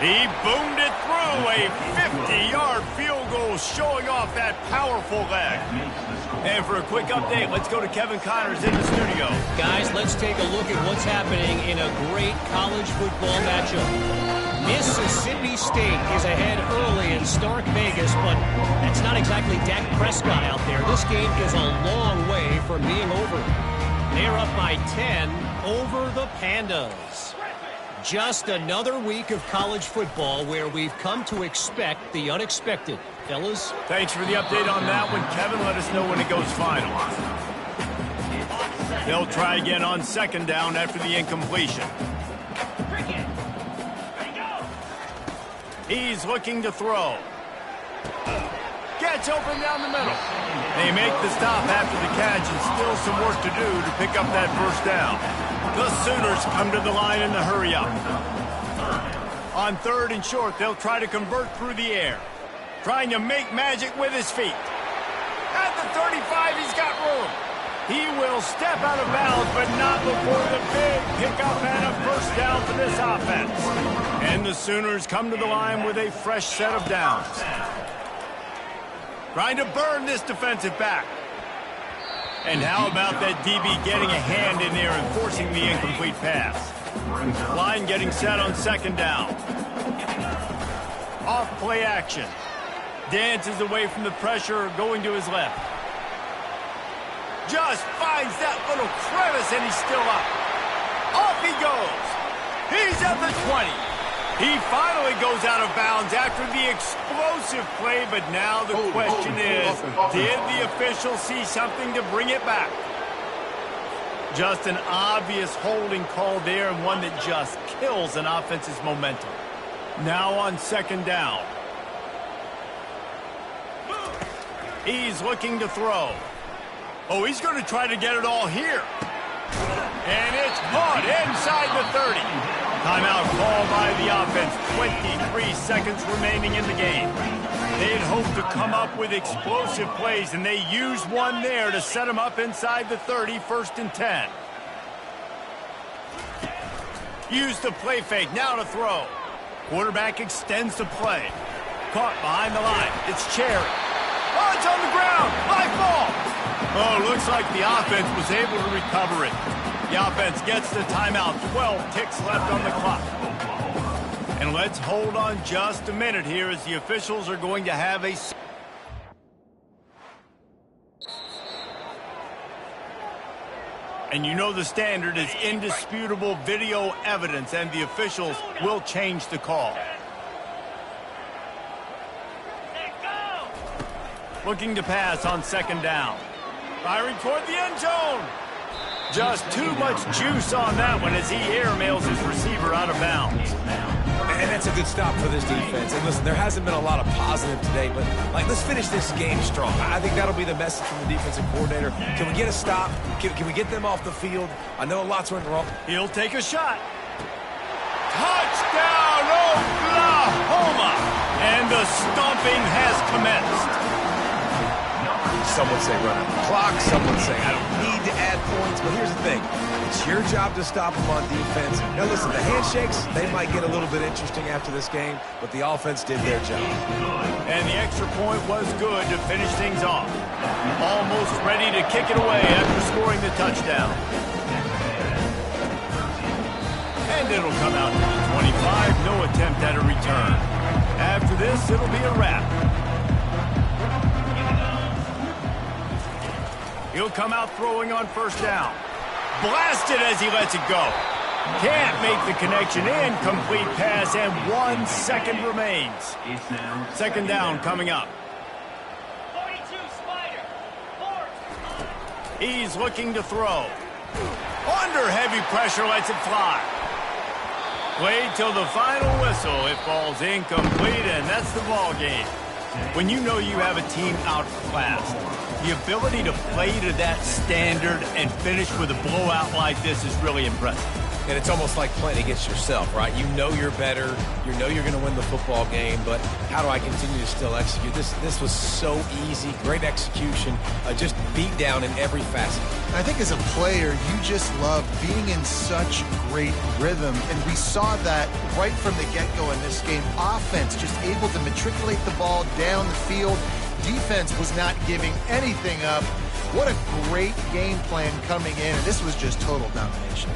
He boomed it through. A 50-yard field goal showing off that powerful leg. And for a quick update, let's go to Kevin Connors in the studio. Guys, let's take a look at what's happening in a great college football matchup. Mississippi State is ahead early in Stark Vegas, but that's not exactly Dak Prescott out there. This game is a long way from being over. They're up by 10 over the Pandas. Just another week of college football where we've come to expect the unexpected. Fellas? Thanks for the update on that one, Kevin. Let us know when it goes final. They'll try again on 2nd down after the incompletion. He's looking to throw. Gets open down the middle. They make the stop after the catch and still some work to do to pick up that first down. The Sooners come to the line in the hurry-up. On 3rd and short, they'll try to convert through the air. Trying to make magic with his feet. At the 35, he's got room. He will step out of bounds, but not before the big pickup and a first down for this offense. And the Sooners come to the line with a fresh set of downs. Trying to burn this defensive back. And how about that DB getting a hand in there and forcing the incomplete pass? Line getting set on 2nd down. Off play action. Dances away from the pressure, going to his left. Just finds that little crevice, and he's still up. Off he goes. He's at the 20. He finally goes out of bounds after the explosive play, but now the question is, did the official see something to bring it back? Just an obvious holding call there, and one that just kills an offense's momentum. Now on 2nd down. He's looking to throw. Oh, he's going to try to get it all here. And it's caught inside the 30. Timeout called by the offense. 23 seconds remaining in the game. They'd hoped to come up with explosive plays, and they used one there to set them up inside the 30, 1st and 10. Used the play fake, now to throw. Quarterback extends the play. Caught behind the line. It's Cherry. Oh, it's on the ground. High ball. Oh, looks like the offense was able to recover it. The offense gets the timeout. 12 ticks left on the clock. And let's hold on just a minute here as the officials are going to have a... And you know the standard is indisputable video evidence, and the officials will change the call. Looking to pass on 2nd down. Firing toward the end zone. Just too much juice on that one as he airmails his receiver out of bounds. And that's a good stop for this defense. And listen, there hasn't been a lot of positive today, but let's finish this game strong. I think that'll be the message from the defensive coordinator. Can we get a stop? Can we get them off the field? I know lots went wrong. He'll take a shot. Touchdown, Oklahoma! And the stomping has commenced. Some would say run out the clock. Some would say I don't need to add points. But here's the thing. It's your job to stop them on defense. Now, listen, the handshakes, they might get a little bit interesting after this game, but the offense did their job. And the extra point was good to finish things off. Almost ready to kick it away after scoring the touchdown. And it'll come out to the 25. No attempt at a return. this, it'll be a wrap. He'll come out throwing on first down. Blasted as he lets it go. Can't make the connection. Incomplete pass, and 1 second remains. Second down coming up. 42 Spider. 4. He's looking to throw. Under heavy pressure, lets it fly. Played till the final whistle. It falls incomplete, and that's the ball game. When you know you have a team outclassed, the ability to play to that standard and finish with a blowout like this is really impressive. And it's almost like playing against yourself, right? You know you're better. You know you're going to win the football game, but how do I continue to still execute? This was so easy. Great execution. Just beat down in every facet. I think as a player, you just love being in such great rhythm, and we saw that right from the get-go in this game. Offense just able to matriculate the ball down the field. Defense was not giving anything up. What a great game plan coming in, and this was just total domination.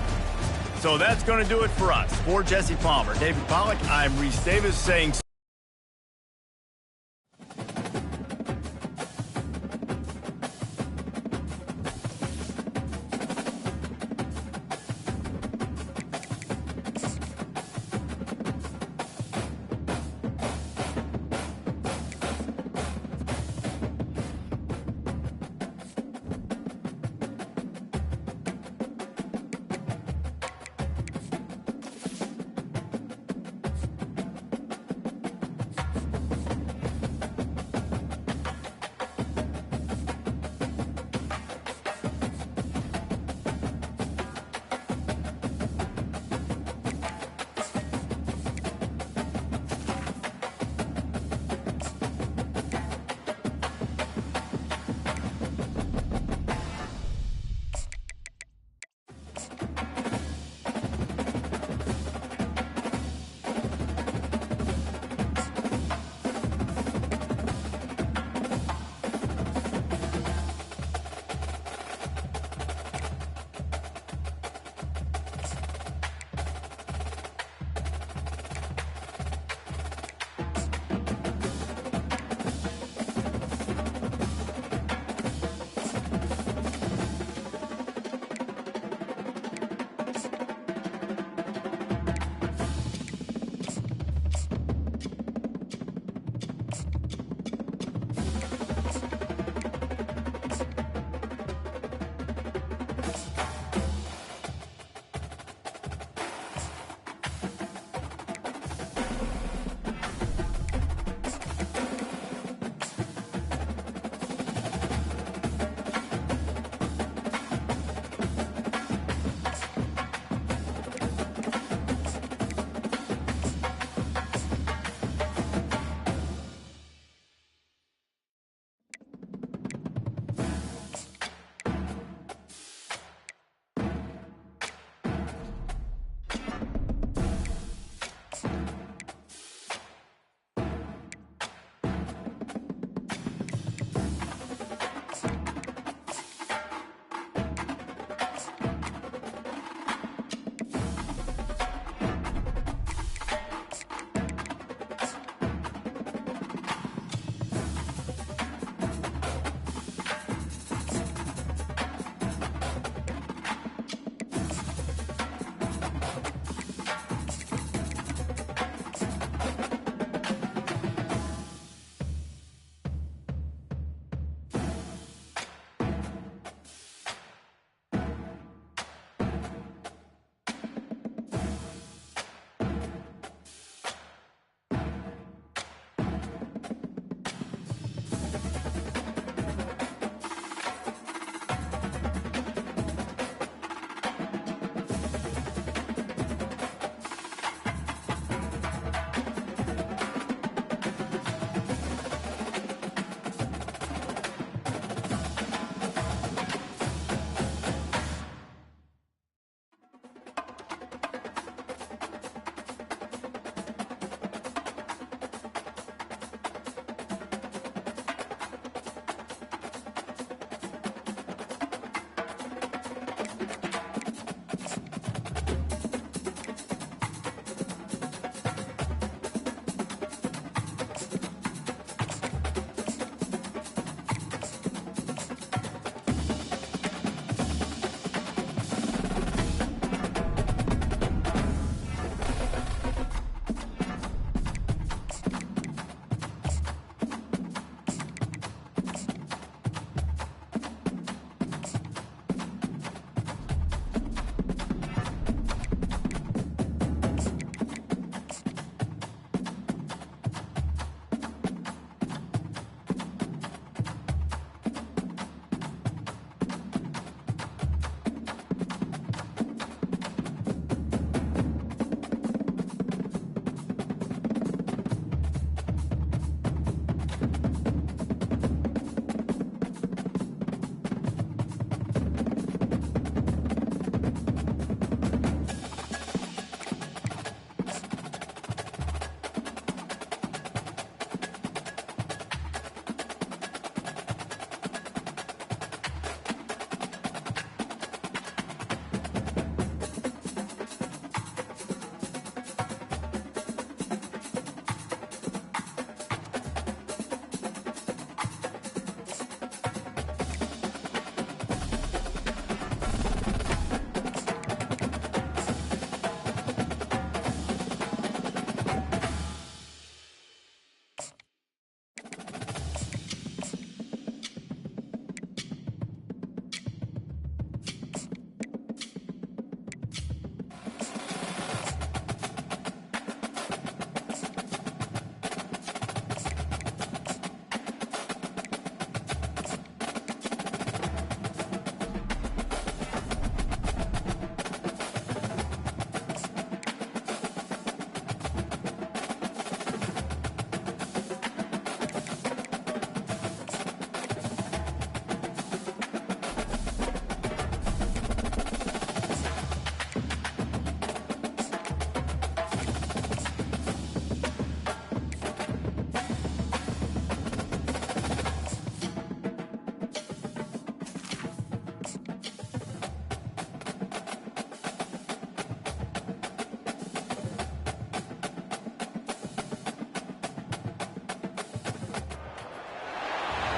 So that's going to do it for us. For Jesse Palmer, David Pollack, I'm Reese Davis saying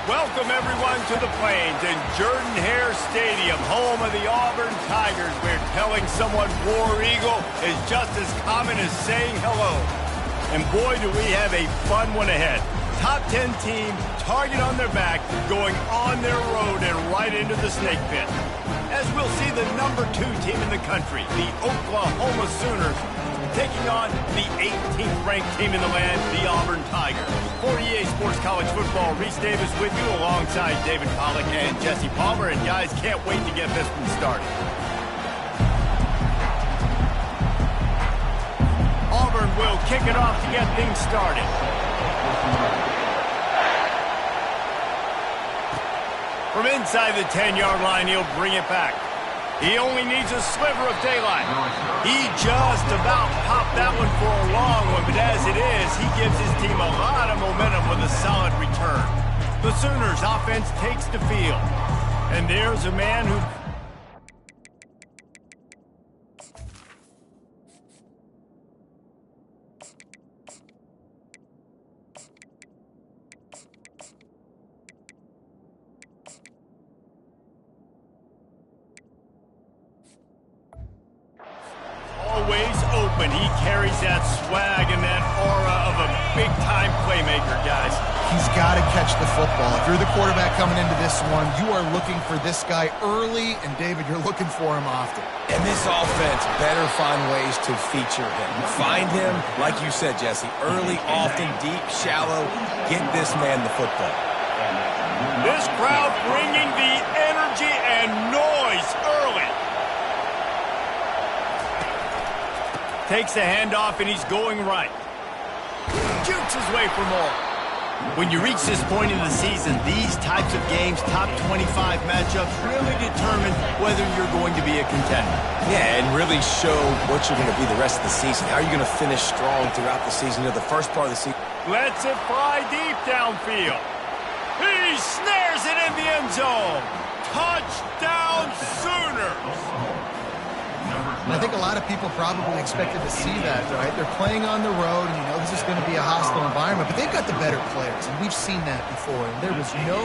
Welcome, everyone, to the Plains and Jordan-Hare Stadium, home of the Auburn Tigers, where telling someone War Eagle is just as common as saying hello. And boy, do we have a fun one ahead. Top 10 team, target on their back, going on their road and right into the snake pit. As we'll see the number 2 team in the country, the Oklahoma Sooners, taking on the 18th ranked team in the land, the Auburn Tigers. For EA Sports College Football, Reese Davis with you alongside David Pollack and Jesse Palmer. And guys, can't wait to get this one started. Auburn will kick it off to get things started. From inside the 10-yard line, he'll bring it back. He only needs a sliver of daylight. He just about popped that one for a long one, but as it is, he gives his team a lot of momentum with a solid return. The Sooners offense takes the field. And there's a man who... always open. He carries that swag and that aura of a big-time playmaker, guys. He's got to catch the football. If you're the quarterback coming into this one, you are looking for this guy early, and David, you're looking for him often. And this offense better find ways to feature him. Find him, like you said, Jesse, early, often, deep, shallow. Get this man the football. This crowd bringing the energy and noise early. Takes the handoff, and he's going right. Shoots his way for more. When you reach this point in the season, these types of games, top 25 matchups, really determine whether you're going to be a contender. Yeah, and really show what you're going to be the rest of the season. How are you going to finish strong throughout the season? You know, the first part of the season. Lets it fly deep downfield. He snares it in the end zone. Touchdown, Sooners! I think a lot of people probably expected to see that, right? They're playing on the road, and you know this is going to be a hostile environment, but they've got the better players, and we've seen that before, and there was no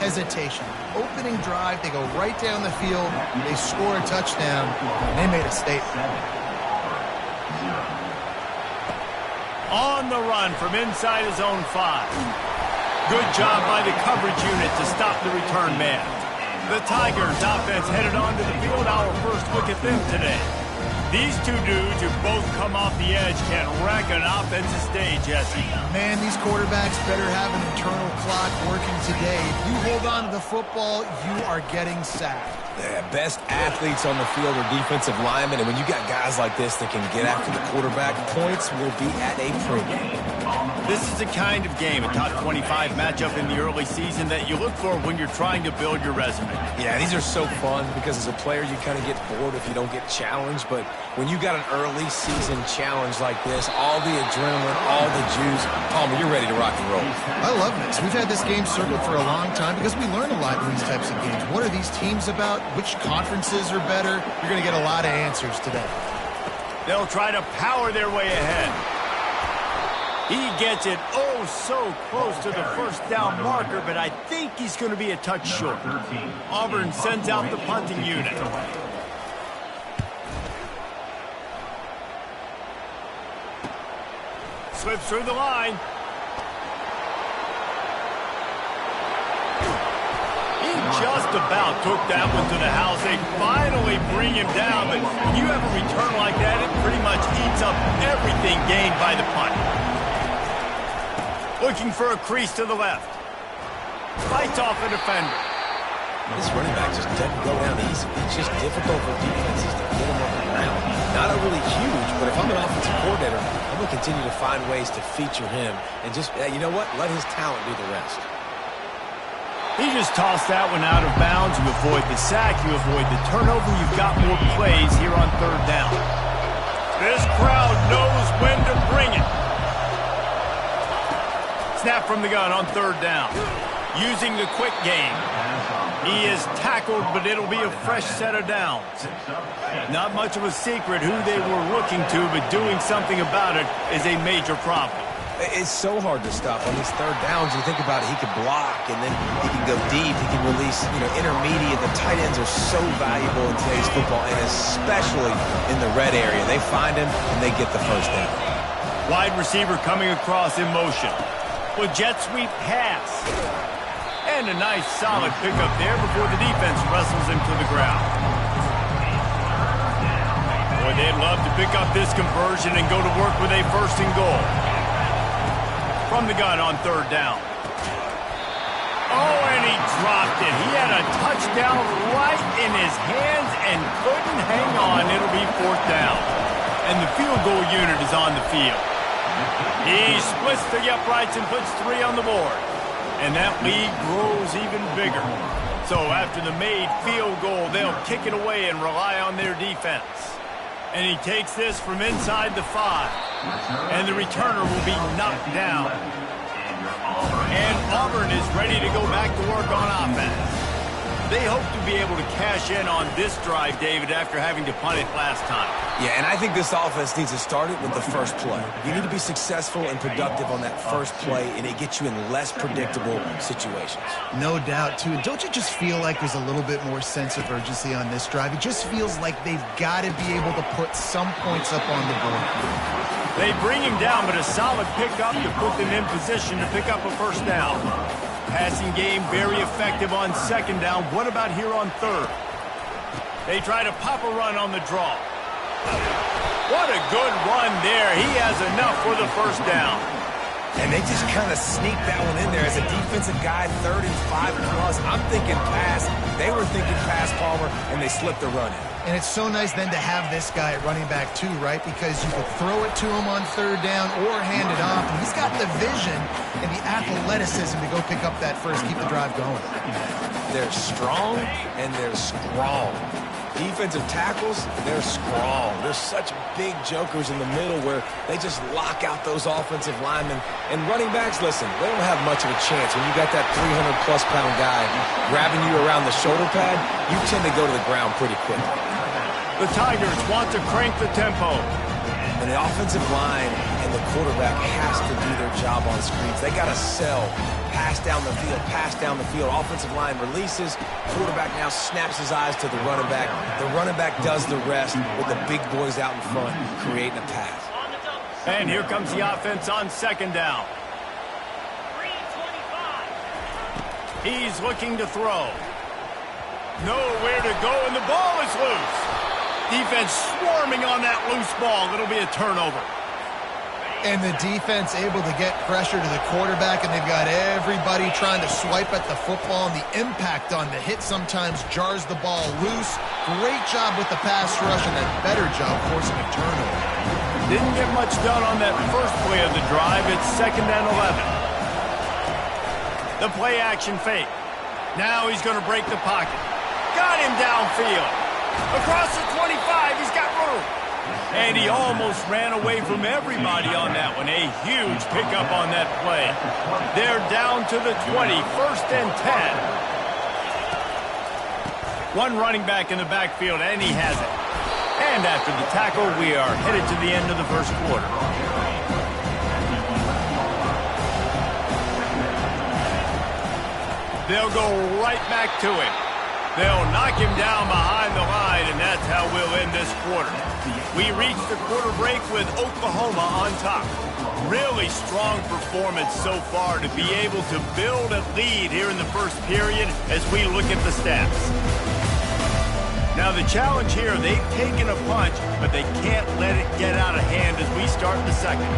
hesitation. Opening drive, they go right down the field, they score a touchdown, and they made a statement. On the run from inside his own 5. Good job by the coverage unit to stop the return man. The Tigers offense headed onto the field. Our first look at them today. These two dudes who both come off the edge can wreck an offensive stage, Jesse. Man, these quarterbacks better have an internal clock working today. If you hold on to the football, you are getting sacked. Yeah, best athletes on the field are defensive linemen, and when you got guys like this that can get after the quarterback, points will be at a premium. This is the kind of game, a top 25 matchup in the early season, that you look for when you're trying to build your resume. Yeah, these are so fun because as a player, you kind of get bored if you don't get challenged, but when you got an early season challenge like this, all the adrenaline, all the juice, Palmer, you're ready to rock and roll. I love this. We've had this game circled for a long time because we learn a lot in these types of games. What are these teams about? Which conferences are better? You're going to get a lot of answers today. They'll try to power their way ahead. He gets it oh so close to the first down marker, but I think he's going to be a touch short. Auburn sends out the punting unit. Slips through the line. He just about took that one to the house. They finally bring him down, but when you have a return like that, it pretty much eats up everything gained by the punt. Looking for a crease to the left. Fights off a defender. This running back just doesn't go down easy. It's just difficult for defenses to get him on the ground. Not a really huge, but if I'm an offensive coordinator, I'm going to continue to find ways to feature him and just, you know what, let his talent do the rest. He just tossed that one out of bounds. You avoid the sack, you avoid the turnover. You've got more plays here on third down. This crowd knows when to bring it. Snap from the gun on third down. Using the quick game. He is tackled, but it'll be a fresh set of downs. Not much of a secret who they were looking to, but doing something about it is a major problem. It's so hard to stop on these third downs. You think about it, he can block, and then he can go deep. He can release, intermediate. The tight ends are so valuable in today's football, and especially in the red area. They find him, and they get the first down. Wide receiver coming across in motion. With jet sweep pass. And a nice solid pickup there before the defense wrestles him to the ground. Boy, they'd love to pick up this conversion and go to work with a 1st and goal. From the gun on 3rd down. Oh, and he dropped it. He had a touchdown right in his hands and couldn't hang on. It'll be 4th down. And the field goal unit is on the field. He splits the uprights and puts 3 on the board. And that lead grows even bigger. So after the made field goal, they'll kick it away and rely on their defense. And he takes this from inside the 5. And the returner will be knocked down. And Auburn is ready to go back to work on offense. They hope to be able to cash in on this drive, David, after having to punt it last time. Yeah, and I think this offense needs to start it with the first play. You need to be successful and productive on that first play, and it gets you in less predictable situations. No doubt, too. And don't you just feel like there's a little bit more sense of urgency on this drive? It just feels like they've got to be able to put some points up on the board. They bring him down, but a solid pickup to put them in position to pick up a 1st down. Passing game very effective on 2nd down. What about here on 3rd? They try to pop a run on the draw. What a good run there. He has enough for the 1st down. And they just kind of sneaked that one in there as a defensive guy, 3rd and 5 plus. I'm thinking pass. They were thinking pass, Palmer, and they slipped the run in. And it's so nice then to have this guy at running back too, right? Because you could throw it to him on 3rd down or hand it off. And he's got the vision and the athleticism to go pick up that first, keep the drive going. They're strong and they're strong. Defensive tackles, they're strong. They're such big jokers in the middle where they just lock out those offensive linemen. And running backs, listen, they don't have much of a chance. When you got that 300-plus pound guy grabbing you around the shoulder pad, you tend to go to the ground pretty quickly. The Tigers want to crank the tempo. And the offensive line and the quarterback has to do their job on screens. They got to sell. Pass down the field, pass down the field. Offensive line releases. Quarterback now snaps his eyes to the running back. The running back does the rest with the big boys out in front creating a pass. And here comes the offense on 2nd down. 3:25. He's looking to throw. Nowhere to go, and the ball is loose. Defense swarming on that loose ball. It'll be a turnover. And the defense able to get pressure to the quarterback, and they've got everybody trying to swipe at the football, and the impact on the hit sometimes jars the ball loose. Great job with the pass rush, and a better job forcing a turnover. Didn't get much done on that first play of the drive. It's 2nd and 11. The play action fake. Now he's going to break the pocket. Got him downfield. Across the 25, he's got room. And he almost ran away from everybody on that one. A huge pickup on that play. They're down to the 20, 1st and 10. One running back in the backfield, and he has it. And after the tackle, we are headed to the end of the 1st quarter. They'll go right back to him. They'll knock him down behind the line, and that's how we'll end this quarter. We reach the quarter break with Oklahoma on top. Really strong performance so far to be able to build a lead here in the 1st period as we look at the stats. Now the challenge here, they've taken a punch, but they can't let it get out of hand as we start the 2nd.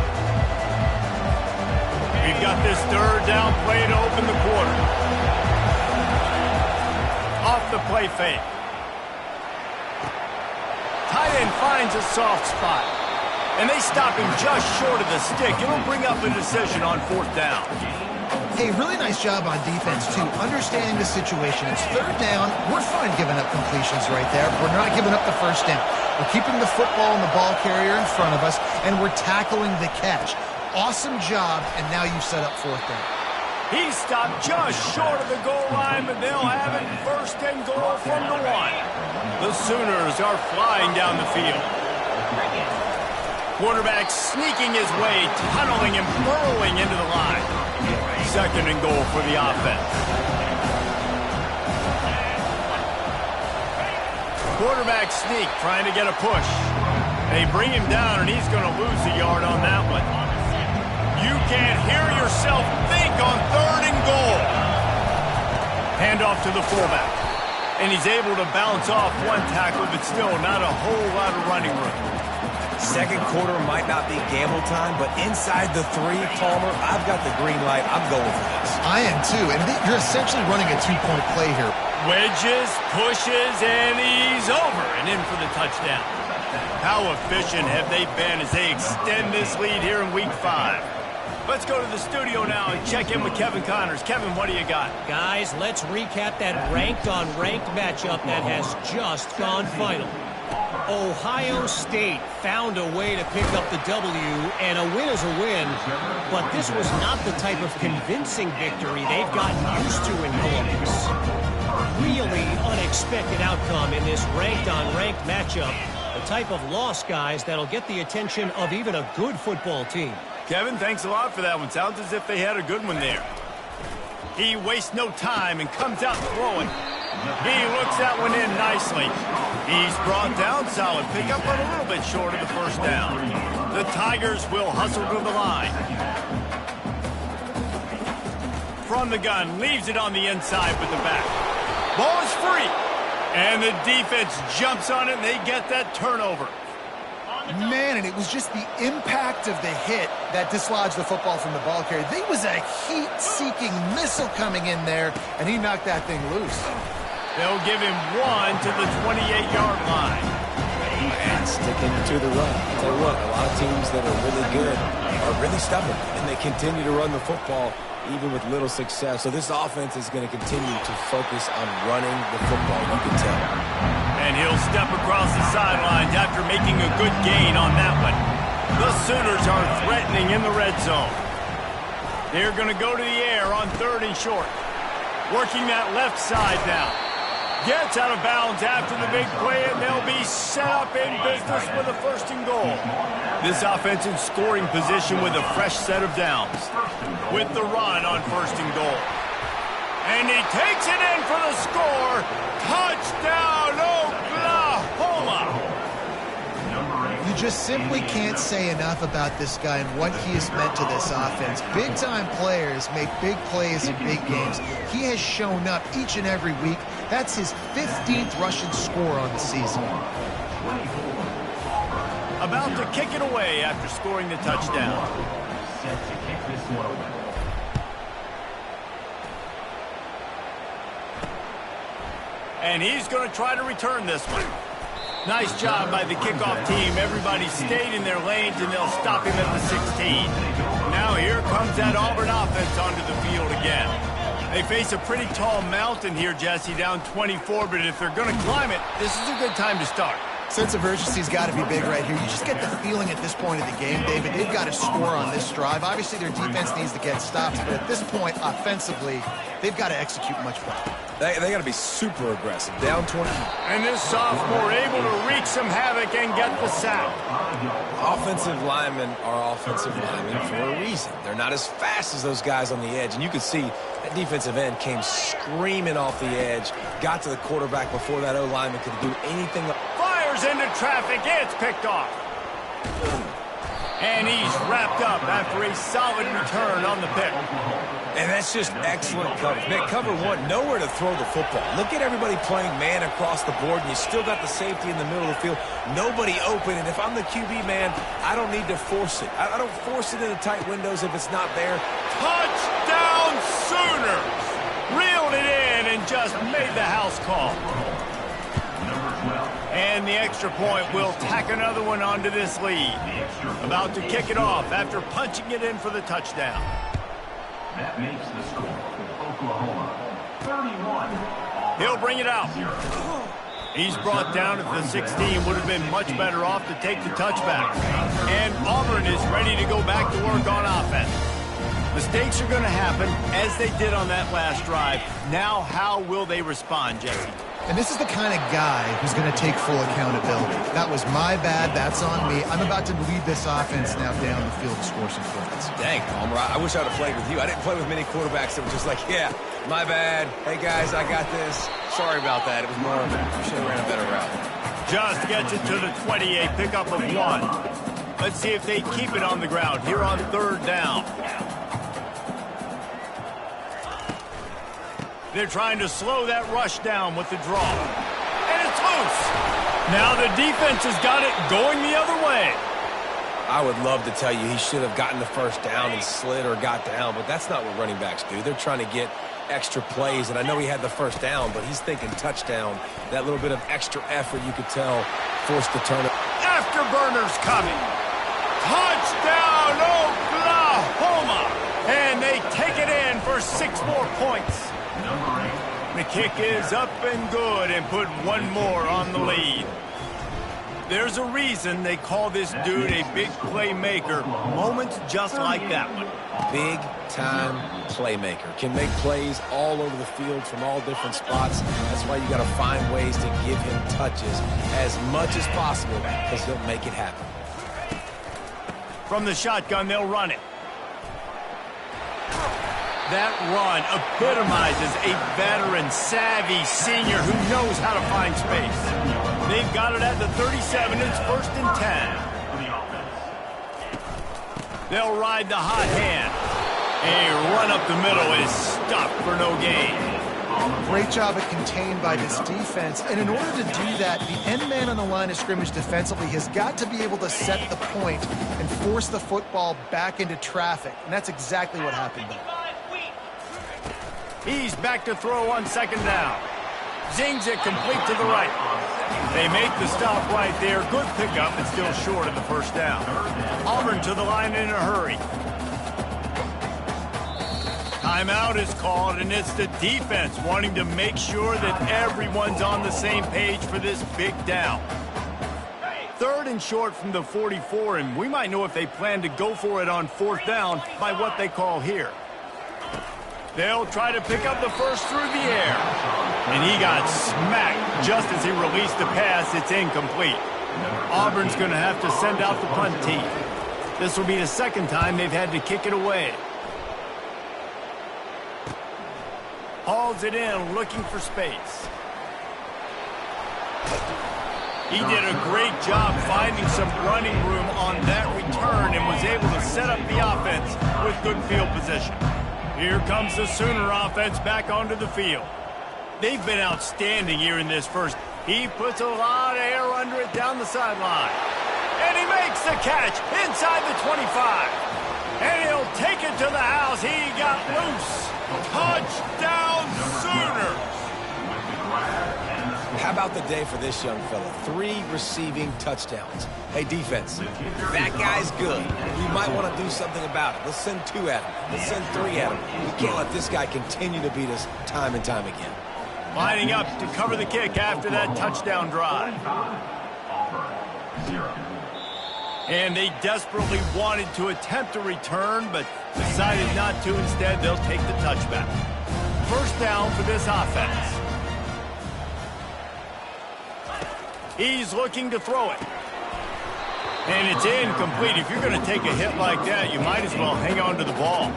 We've got this 3rd down play to open the quarter. Off the play fake. Tight end finds a soft spot. And they stop him just short of the stick. It'll bring up a decision on 4th down. Hey, really nice job on defense, too. Understanding the situation. It's 3rd down. We're fine giving up completions right there. We're not giving up the 1st down. We're keeping the football and the ball carrier in front of us, and we're tackling the catch. Awesome job, and now you've set up 4th down. He stopped just short of the goal line, but they'll have it 1st and goal from the 1. The Sooners are flying down the field. Quarterback sneaking his way, tunneling and burrowing into the line. 2nd and goal for the offense. Quarterback sneak, trying to get a push. They bring him down, and he's going to lose a yard on that one. You can't hear yourself think on 3rd and goal. Handoff to the fullback. And he's able to bounce off one tackle, but still not a whole lot of running room. 2nd quarter might not be gamble time, but inside the 3, Palmer, I've got the green light. I'm going for this. I am too, and you're essentially running a 2-point play here. Wedges, pushes, and he's over and in for the touchdown. How efficient have they been as they extend this lead here in Week 5? Let's go to the studio now and check in with Kevin Connors. Kevin, what do you got? Guys, let's recap that ranked-on-ranked matchup that has just gone final. Ohio State found a way to pick up the W, and a win is a win, but this was not the type of convincing victory they've gotten used to in Columbus. Really unexpected outcome in this ranked-on-ranked matchup, the type of loss, guys, that'll get the attention of even a good football team. Kevin, thanks a lot for that one. Sounds as if they had a good one there. He wastes no time and comes out throwing. He looks that one in nicely. He's brought down solid pickup, but a little bit short of the 1st down. The Tigers will hustle to the line. From the gun, leaves it on the inside with the back. Ball is free. And the defense jumps on it, and they get that turnover. Man, and it was just the impact of the hit that dislodged the football from the ball carrier. There was a heat-seeking missile coming in there, and he knocked that thing loose. They'll give him 1 to the 28-yard line. And sticking to the run. I'll tell you what, a lot of teams that are really good are really stubborn, and they continue to run the football even with little success. So this offense is going to continue to focus on running the football, you can tell. And he'll step across the sidelines after making a good gain on that one. The Sooners are threatening in the red zone. They're going to go to the air on 3rd and short. Working that left side now. Gets out of bounds after the big play, and they'll be set up in business with a 1st and goal. This offense in scoring position with a fresh set of downs. With the run on 1st and goal. And he takes it in for the score. Touchdown, Oklahoma! You just simply can't say enough about this guy and what he has meant to this offense. Big-time players make big plays in big games. He has shown up each and every week. That's his 15th rushing score on the season. About to kick it away after scoring the touchdown. Set to kick this one away. And he's going to try to return this one. Nice job by the kickoff team. Everybody stayed in their lanes, and they'll stop him at the 16. Now here comes that Auburn offense onto the field again. They face a pretty tall mountain here, Jesse, down 24, but if they're going to climb it, this is a good time to start. Sense of urgency's got to be big right here. You just get the feeling at this point of the game, David, they've got to score on this drive. Obviously, their defense needs to get stops, but at this point, offensively, they've got to execute much better. They got to be super aggressive. Down 20. And this sophomore able to wreak some havoc and get the sack. Offensive linemen are offensive linemen for a reason. They're not as fast as those guys on the edge. And you can see that defensive end came screaming off the edge, got to the quarterback before that O-lineman could do anything. Fires into traffic. It's picked off. And he's wrapped up after a solid return on the pick. And that's just excellent coverage. Man, cover one, nowhere to throw the football. Look at everybody playing man across the board, and you still got the safety in the middle of the field. Nobody open, and if I'm the QB, man, I don't need to force it. I don't force it into tight windows if it's not there. Touchdown Sooners! Reeled it in and just made the house call. And the extra point will tack another one onto this lead. About to kick it off after punching it in for the touchdown. That makes the score for Oklahoma 31. He'll bring it out. He's brought down at the 16. Would have been much better off to take the touchback. And Auburn is ready to go back to work on offense. Mistakes are going to happen, as they did on that last drive. Now, how will they respond, Jesse? And this is the kind of guy who's going to take full accountability. That was my bad. That's on me. I'm about to lead this offense now down the field to score some points. Dang, Palmer, I wish I would have played with you. I didn't play with many quarterbacks that were just like, yeah, my bad. Hey, guys, I got this. Sorry about that. It was more of a, should have ran a better route. Just gets it to the 28, pickup of 1. Let's see if they keep it on the ground here on 3rd down. They're trying to slow that rush down with the draw. And it's loose. Now the defense has got it going the other way. I would love to tell you he should have gotten the first down and slid or got down, but that's not what running backs do. They're trying to get extra plays, and I know he had the first down, but he's thinking touchdown. That little bit of extra effort, you could tell, forced the turnover. Afterburners coming. Touchdown, Oklahoma. And they take it in for 6 more points. The kick is up and good and put 1 more on the lead. There's a reason they call this dude a big playmaker. Moments just like that one. Big-time playmaker. Can make plays all over the field from all different spots. That's why you got to find ways to give him touches as much as possible because he'll make it happen. From the shotgun, they'll run it. That run epitomizes a veteran, savvy senior who knows how to find space. They've got it at the 37. It's 1st and 10. They'll ride the hot hand. A run up the middle is stuffed for no gain. Great job at contained by this defense. And in order to do that, the end man on the line of scrimmage defensively has got to be able to set the point and force the football back into traffic. And that's exactly what happened there. He's back to throw on 2nd down. Zings it complete to the right. They make the stop right there. Good pickup, but still short of the 1st down. Auburn to the line in a hurry. Timeout is called, and it's the defense wanting to make sure that everyone's on the same page for this big down. 3rd and short from the 44, and we might know if they plan to go for it on 4th down by what they call here. They'll try to pick up the first through the air. And he got smacked just as he released the pass. It's incomplete. Auburn's going to have to send out the punt team. This will be the 2nd time they've had to kick it away. Hauls it in, looking for space. He did a great job finding some running room on that return and was able to set up the offense with good field position. Here comes the Sooner offense back onto the field. They've been outstanding here in this first. He puts a lot of air under it down the sideline. And he makes the catch inside the 25. And he'll take it to the house. He got loose. Touchdown, Sooners. How about the day for this young fella? 3 receiving touchdowns. Hey, defense, that guy's good. We might want to do something about it. Let's send 2 at him. Let's send 3 at him. We can't let this guy continue to beat us time and time again. Lining up to cover the kick after that touchdown drive. And they desperately wanted to attempt a return, but decided not to. Instead, they'll take the touchback. 1st down for this offense. He's looking to throw it. And it's incomplete. If you're going to take a hit like that, you might as well hang on to the ball.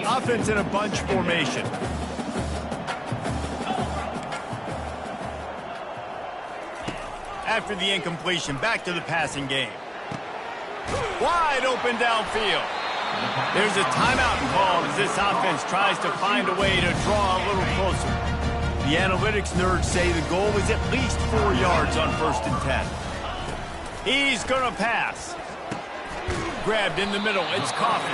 Offense in a bunch formation. After the incompletion, back to the passing game. Wide open downfield. There's a timeout called as this offense tries to find a way to draw a little closer. The analytics nerds say the goal is at least 4 yards on 1st and 10. He's going to pass. Grabbed in the middle. It's Coffee.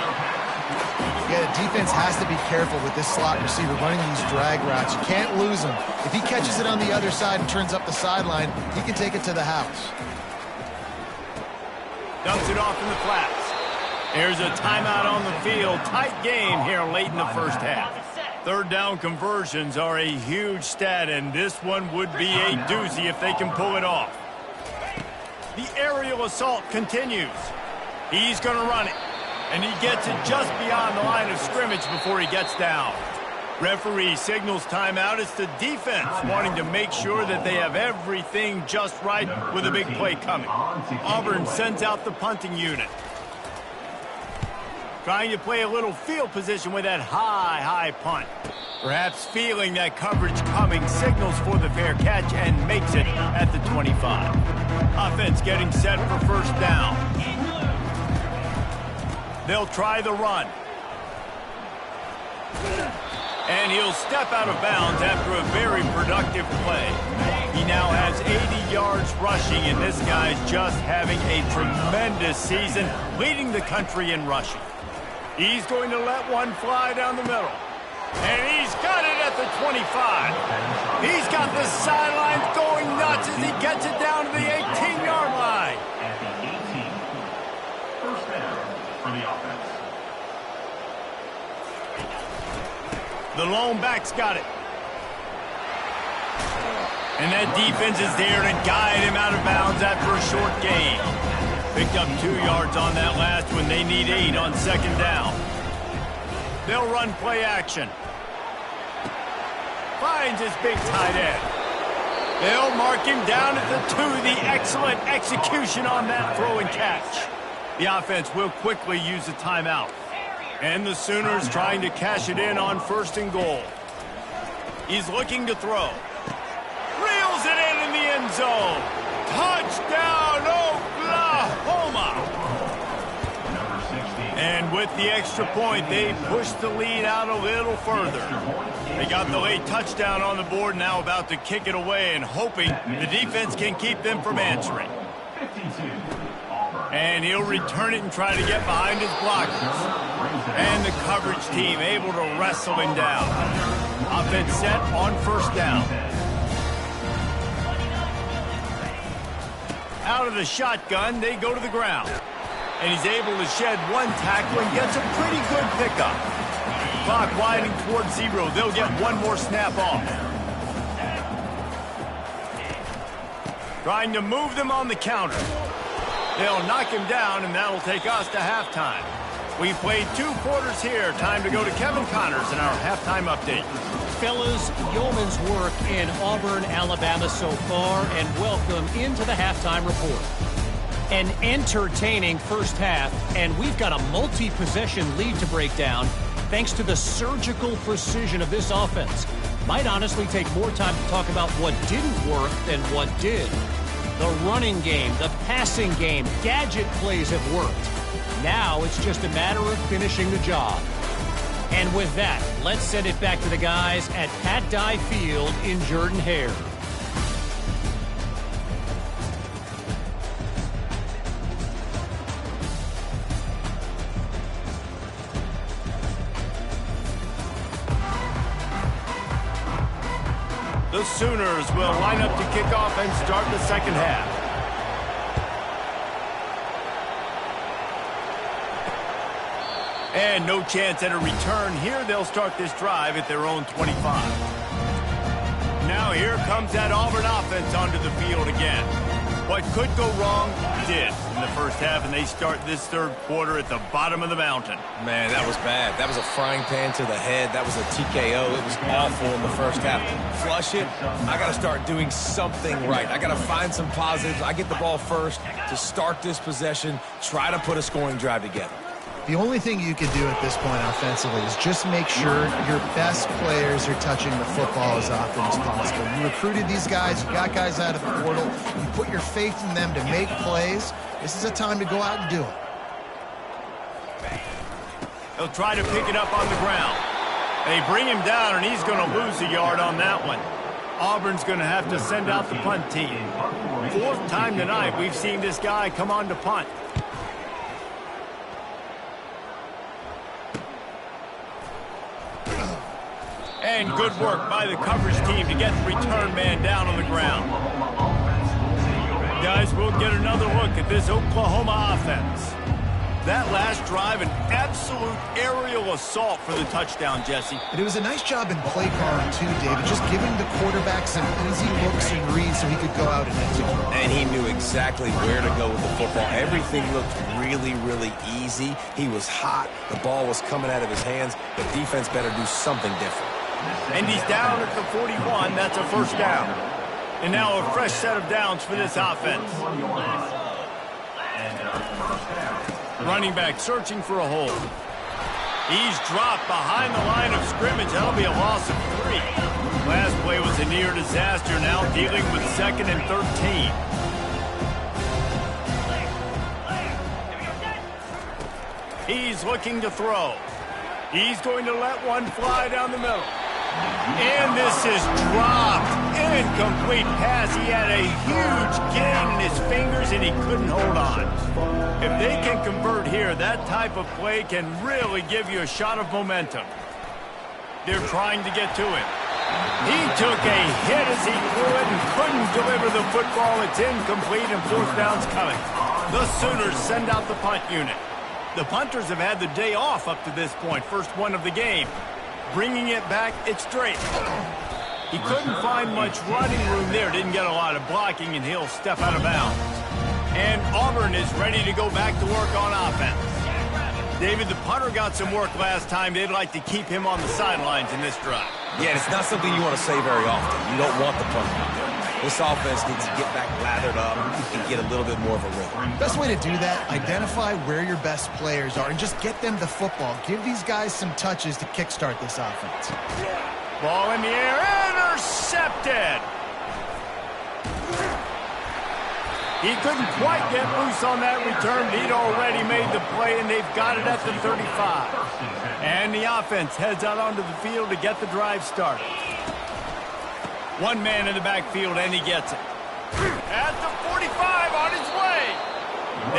Yeah, the defense has to be careful with this slot receiver running these drag routes. You can't lose him. If he catches it on the other side and turns up the sideline, he can take it to the house. Dumps it off in the flats. There's a timeout on the field. Tight game here late in the 1st half. 3rd down conversions are a huge stat, and this one would be a doozy if they can pull it off. The aerial assault continues. He's going to run it, and he gets it just beyond the line of scrimmage before he gets down. Referee signals timeout. It's the defense wanting to make sure that they have everything just right with a big play coming. Auburn sends out the punting unit. Trying to play a little field position with that high punt. Perhaps feeling that coverage coming, signals for the fair catch and makes it at the 25. Offense getting set for first down. They'll try the run. And he'll step out of bounds after a very productive play. He now has 80 yards rushing, and this guy's just having a tremendous season, leading the country in rushing. He's going to let one fly down the middle. And he's got it at the 25. He's got the sidelines going nuts as he gets it down to the 18-yard line. At the 18, first down for the offense. The lone back's got it. And that defense is there to guide him out of bounds after a short gain. Picked up 2 yards on that last one. They need 8 on second down. They'll run play action. Finds his big tight end. They'll mark him down at the 2. The excellent execution on that throw and catch. The offense will quickly use a timeout. And the Sooners trying to cash it in on first and goal. He's looking to throw. Reels it in the end zone. Touchdown, Oklahoma! And with the extra point, they push the lead out a little further. They got the late touchdown on the board, now about to kick it away and hoping the defense can keep them from answering. And he'll return it and try to get behind his blockers. And the coverage team able to wrestle him down. Offense set on first down. Out of the shotgun, they go to the ground. And he's able to shed one tackle and gets a pretty good pickup. Clock winding towards 0. They'll get one more snap off. Trying to move them on the counter. They'll knock him down, and that'll take us to halftime. We played 2 quarters here. Time to go to Kevin Connors in our halftime update. Fellas, yeoman's work in Auburn, Alabama so far, and welcome into the halftime report. An entertaining first half, and we've got a multi-possession lead to break down thanks to the surgical precision of this offense. Might honestly take more time to talk about what didn't work than what did. The running game, the passing game, gadget plays have worked. Now it's just a matter of finishing the job. And with that, let's send it back to the guys at Pat Dye Field in Jordan-Hare. The Sooners will line up to kick off and start the second half. And no chance at a return here. They'll start this drive at their own 25. Now here comes that Auburn offense onto the field again. What could go wrong did in the first half, and they start this third quarter at the bottom of the mountain. Man, that was bad. That was a frying pan to the head. That was a TKO. It was awful in the first half. Flush it. I got to start doing something right. I got to find some positives. I get the ball first to start this possession, try to put a scoring drive together. The only thing you can do at this point offensively is just make sure your best players are touching the football as often as possible. You recruited these guys, you got guys out of the portal, you put your faith in them to make plays. This is a time to go out and do it. He'll try to pick it up on the ground. They bring him down, and he's going to lose a yard on that one. Auburn's going to have to send out the punt team. 4th time tonight we've seen this guy come on to punt. And good work by the coverage team to get the return man down on the ground. Guys, we'll get another look at this Oklahoma offense. That last drive, an absolute aerial assault for the touchdown, Jesse. But it was a nice job in play calling, too, David. Just giving the quarterback some easy looks and reads so he could go out and execute. And he knew exactly where to go with the football. Everything looked really, really easy. He was hot. The ball was coming out of his hands. The defense better do something different. And he's down at the 41. That's a first down. And now a fresh set of downs for this offense. Running back searching for a hole. He's dropped behind the line of scrimmage. That'll be a loss of 3. Last play was a near disaster. Now dealing with 2nd and 13. He's looking to throw. He's going to let one fly down the middle. And this is dropped. Incomplete pass. He had a huge gain in his fingers, and he couldn't hold on. If they can convert here, that type of play can really give you a shot of momentum. They're trying to get to him. He took a hit as he threw it and couldn't deliver the football. It's incomplete, and 4th down's coming. The Sooners send out the punt unit. The punters have had the day off up to this point. First one of the game. Bringing it back, it's straight. He couldn't find much running room there. Didn't get a lot of blocking, and he'll step out of bounds. And Auburn is ready to go back to work on offense. David, the punter got some work last time. They'd like to keep him on the sidelines in this drive. Yeah, it's not something you want to say very often. You don't want the punter out there. This offense needs to get back lathered up and get a little bit more of a rhythm. Best way to do that, identify where your best players are and just get them the football. Give these guys some touches to kickstart this offense. Ball in the air, intercepted. He couldn't quite get loose on that return. He'd already made the play, and they've got it at the 35. And the offense heads out onto the field to get the drive started. One man in the backfield, and he gets it. At the 45, on his way.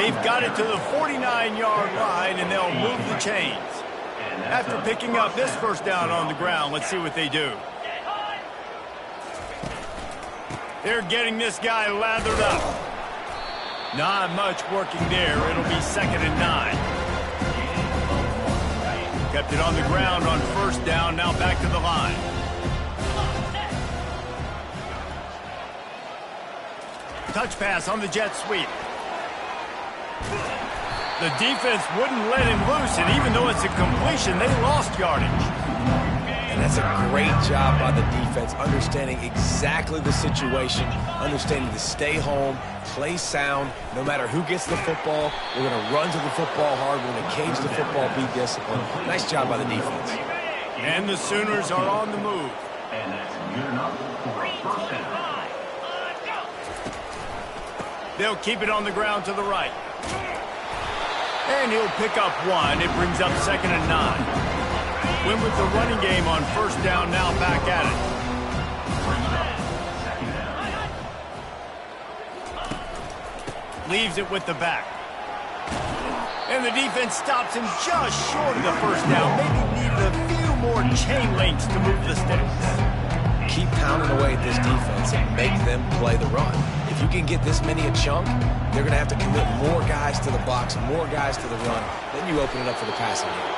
They've got it to the 49-yard line, and they'll move the chains. After picking up this first down on the ground, let's see what they do. They're getting this guy lathered up. Not much working there. It'll be 2nd and 9. Kept it on the ground on first down, now back to the line. Touch pass on the jet sweep. The defense wouldn't let him loose, and even though it's a completion, they lost yardage. And that's a great job by the defense, understanding exactly the situation, understanding to stay home, play sound. No matter who gets the football, we're going to run to the football hard. We're going to cage the football, be disciplined. Nice job by the defense. And the Sooners are on the move. And that's good enough for a first down. They'll keep it on the ground to the right. And he'll pick up 1. It brings up 2nd and 9. Win with the running game on first down, now back at it. Leaves it with the back. And the defense stops him just short of the first down. Maybe need a few more chain links to move the sticks. Keep pounding away at this defense and make them play the run. If you can get this many a chunk, they're going to have to commit more guys to the box, more guys to the run. Then you open it up for the passing game.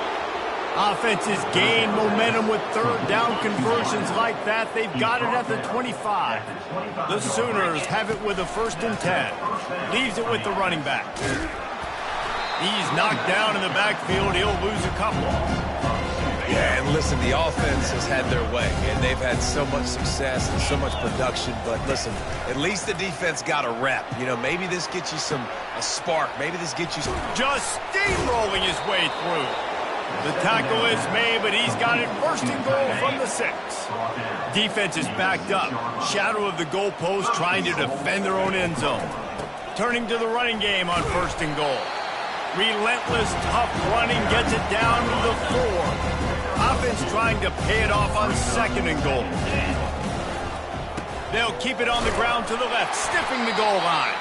Offenses gain momentum with third down conversions like that. They've got it at the 25. The Sooners have it with a 1st and 10. Leaves it with the running back. He's knocked down in the backfield. He'll lose a couple. Yeah, and listen, the offense has had their way, and they've had so much success and so much production. But listen, at least the defense got a rep. You know, maybe this gets you a spark. Maybe this gets you some... Just steamrolling his way through. The tackle is made, but he's got it 1st and goal from the 6. Defense is backed up. Shadow of the goalpost trying to defend their own end zone. Turning to the running game on 1st and goal. Relentless, tough running gets it down to the 4. Offense trying to pay it off on 2nd and goal. They'll keep it on the ground to the left, stiffing the goal line.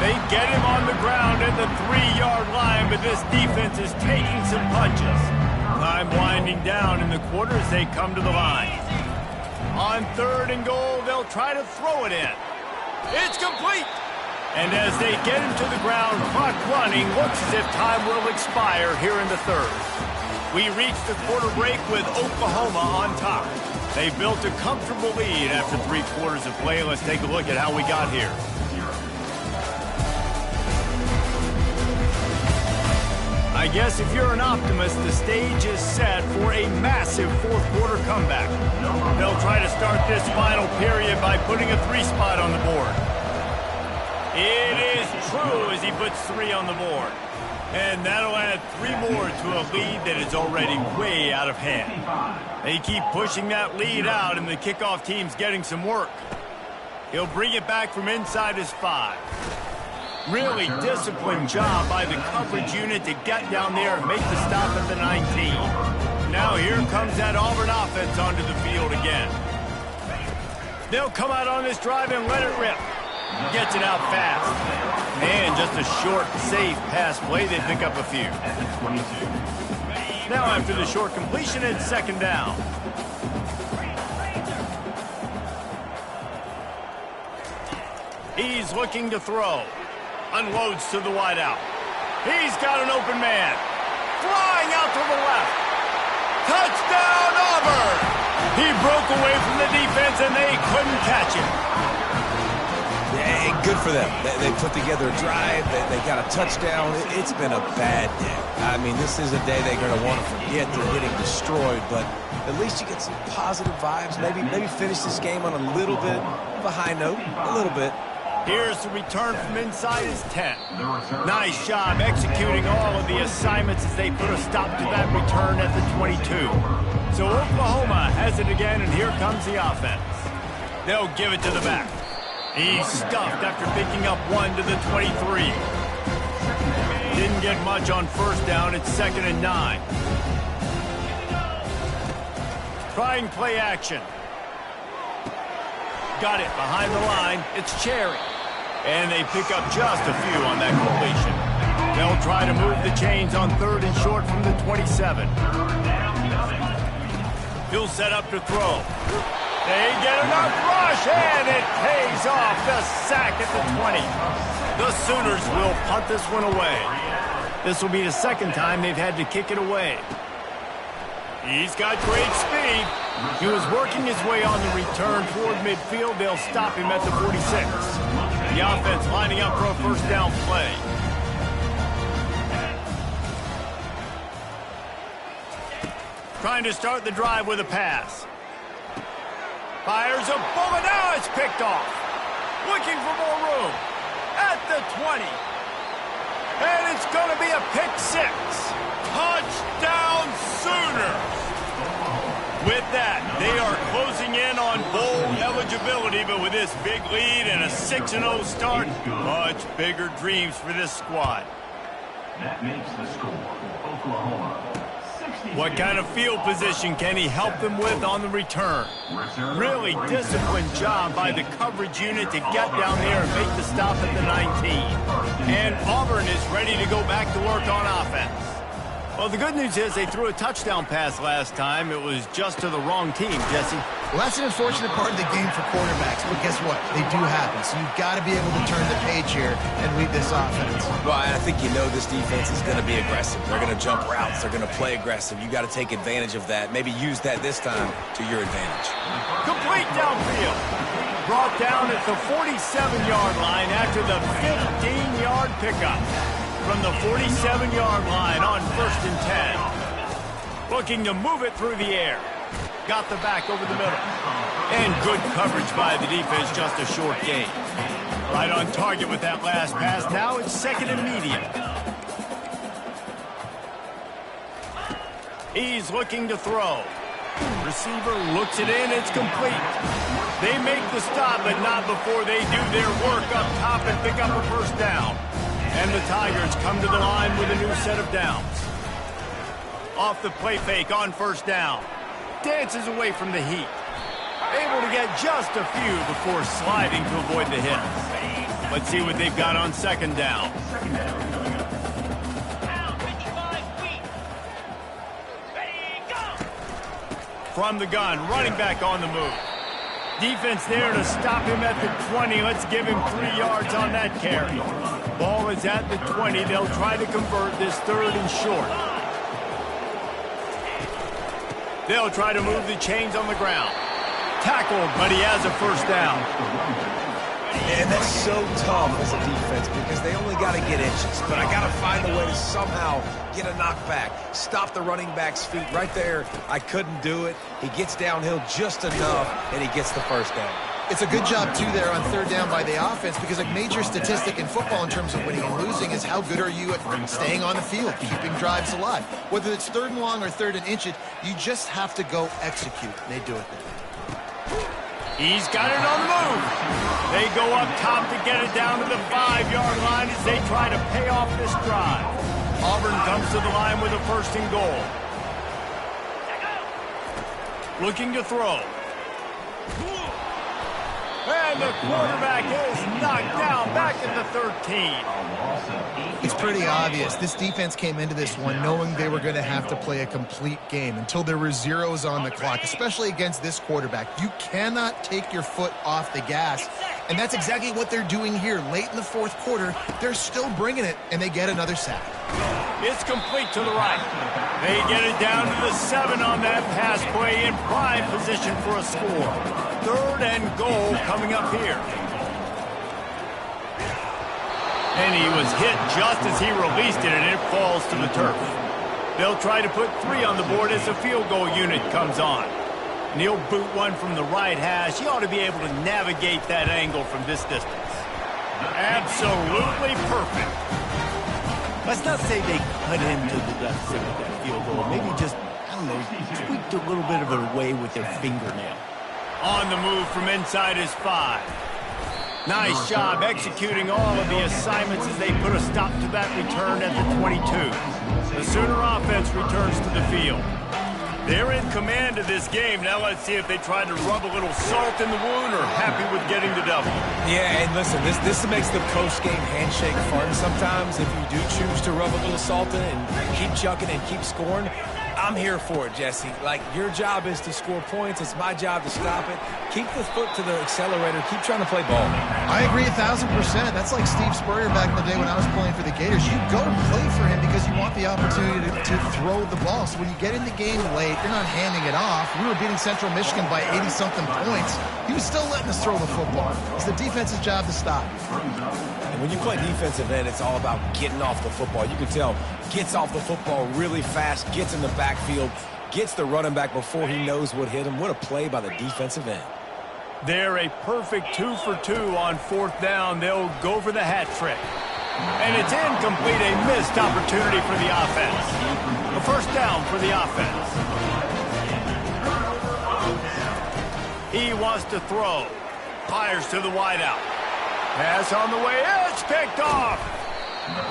They get him on the ground at the 3-yard line, but this defense is taking some punches. Time winding down in the quarter as they come to the line. On 3rd and goal, they'll try to throw it in. It's complete. And as they get him to the ground, clock running, looks as if time will expire here in the 3rd. We reach the quarter break with Oklahoma on top. They built a comfortable lead after 3 quarters of play. Let's take a look at how we got here. I guess if you're an optimist, the stage is set for a massive fourth-quarter comeback. They'll try to start this final period by putting a 3 spot on the board. It is true as he puts 3 on the board. And that'll add 3 more to a lead that is already way out of hand. They keep pushing that lead out, and the kickoff team's getting some work. He'll bring it back from inside his 5. Really disciplined job by the coverage unit to get down there and make the stop at the 19. Now here comes that Auburn offense onto the field again. They'll come out on this drive and let it rip. Gets it out fast. And just a short, safe pass play. They pick up a few. Now after the short completion, it's second down. He's looking to throw. Unloads to the wideout. He's got an open man. Flying out to the left. Touchdown, Auburn! He broke away from the defense, and they couldn't catch him. Yeah, good for them. They put together a drive. They got a touchdown. It's been a bad day. I mean, this is a day they're going to want to forget. They're getting destroyed, but at least you get some positive vibes. Maybe finish this game on a little bit of a high note. A little bit. Here's the return from inside his 10. Nice job executing all of the assignments as they put a stop to that return at the 22. So Oklahoma has it again, and here comes the offense. They'll give it to the back. He's stuffed after picking up 1 to the 23. Didn't get much on first down. It's 2nd and 9. Trying play action. Got it behind the line. It's Cherry. And they pick up just a few on that completion. They'll try to move the chains on 3rd and short from the 27. He'll set up to throw. They get enough rush, and it pays off. The sack at the 20. The Sooners will punt this one away. This will be the 2nd time they've had to kick it away. He's got great speed. He was working his way on the return toward midfield. They'll stop him at the 46. The offense lining up for a first down play. Trying to start the drive with a pass. Fires a bullet. Now it's picked off. Looking for more room. At the 20. And it's going to be a pick 6. Touchdown Sooners. With that, they are closing in on bowl eligibility, but with this big lead and a 6-0 start, much bigger dreams for this squad. That makes the score Oklahoma. What kind of field position can he help them with on the return? Really disciplined job by the coverage unit to get down there and make the stop at the 19. And Auburn is ready to go back to work on offense. Well, the good news is they threw a touchdown pass last time. It was just to the wrong team, Jesse. Well, that's an unfortunate part of the game for quarterbacks, but guess what? They do happen, so you've got to be able to turn the page here and lead this offense. Well, I think you know this defense is going to be aggressive. They're going to jump routes. They're going to play aggressive. You got to take advantage of that. Maybe use that this time to your advantage. Complete downfield. Brought down at the 47-yard line after the 15-yard pickup. From the 47-yard line on 1st and 10. Looking to move it through the air. Got the back over the middle. And good coverage by the defense, just a short gain. Right on target with that last pass. Now it's 2nd and medium. He's looking to throw. Receiver looks it in. It's complete. They make the stop, but not before they do their work up top and pick up a first down. And the Tigers come to the line with a new set of downs. Off the play fake on 1st down. Dances away from the heat. Able to get just a few before sliding to avoid the hit. Let's see what they've got on 2nd down. From the gun, running back on the move. Defense there to stop him at the 20. Let's give him 3 yards on that carry. Ball is at the 20. They'll try to convert this 3rd and short. They'll try to move the chains on the ground. Tackled, but he has a first down. And that's so tough as a defense because they only got to get inches. But I got to find a way to somehow get a knockback, stop the running back's feet. Right there, I couldn't do it. He gets downhill just enough, and he gets the first down. It's a good job, too, there on third down by the offense because a major statistic in football in terms of winning and losing is how good are you at staying on the field, keeping drives alive. Whether it's third and long or third and inches, you just have to go execute, and they do it there. He's got it on the move. They go up top to get it down to the 5-yard line as they try to pay off this drive. Auburn comes to the line with a first and goal. Looking to throw. And the quarterback is knocked down back at the 13. It's pretty obvious. This defense came into this one knowing they were going to have to play a complete game until there were zeros on the clock, especially against this quarterback. You cannot take your foot off the gas, and that's exactly what they're doing here. Late in the fourth quarter, they're still bringing it, and they get another sack. It's complete to the right. They get it down to the 7 on that pass play in prime position for a score. Third and goal coming up here. And he was hit just as he released it, and it falls to the turf. They'll try to put 3 on the board as the field goal unit comes on. And he'll boot one from the right hash. He ought to be able to navigate that angle from this distance. Absolutely perfect. Let's not say they cut into the deficit with that field goal. Maybe just, I don't know, tweaked a little bit of it away with their fingernail. On the move from inside his 5. Nice job executing all of the assignments as they put a stop to that return at the 22. The Sooner offense returns to the field. They're in command of this game. Now let's see if they try to rub a little salt in the wound or happy with getting the double. Yeah, and listen, this makes the post-game handshake fun sometimes if you do choose to rub a little salt in and keep chucking and keep scoring. I'm here for it, Jesse. Like, your job is to score points. It's my job to stop it. Keep the foot to the accelerator. Keep trying to play ball. I agree 1,000%. That's like Steve Spurrier back in the day when I was playing for the Gators. You go play for him because you want the opportunity to throw the ball. So when you get in the game late, you're not handing it off. We were beating Central Michigan by 80-something points. He was still letting us throw the football. It's the defense's job to stop. And when you play defensive end, it's all about getting off the football. You can tell, gets off the football really fast, gets in the backfield, gets the running back before he knows what hit him. What a play by the defensive end. They're a perfect 2 for 2 on fourth down. They'll go for the hat trick. And it's incomplete, a missed opportunity for the offense. A first down for the offense. He wants to throw. Fires to the wideout. Pass on the way. It's picked off.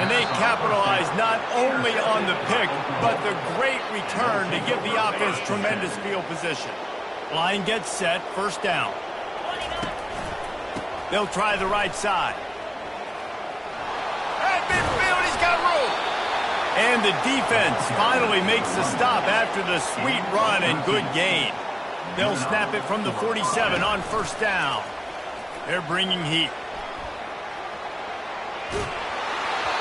And they capitalize not only on the pick, but the great return to give the offense tremendous field position. Line gets set. First down. They'll try the right side. At midfield, he's got room. And the defense finally makes the stop after the sweet run and good gain. They'll snap it from the 47 on first down. They're bringing heat.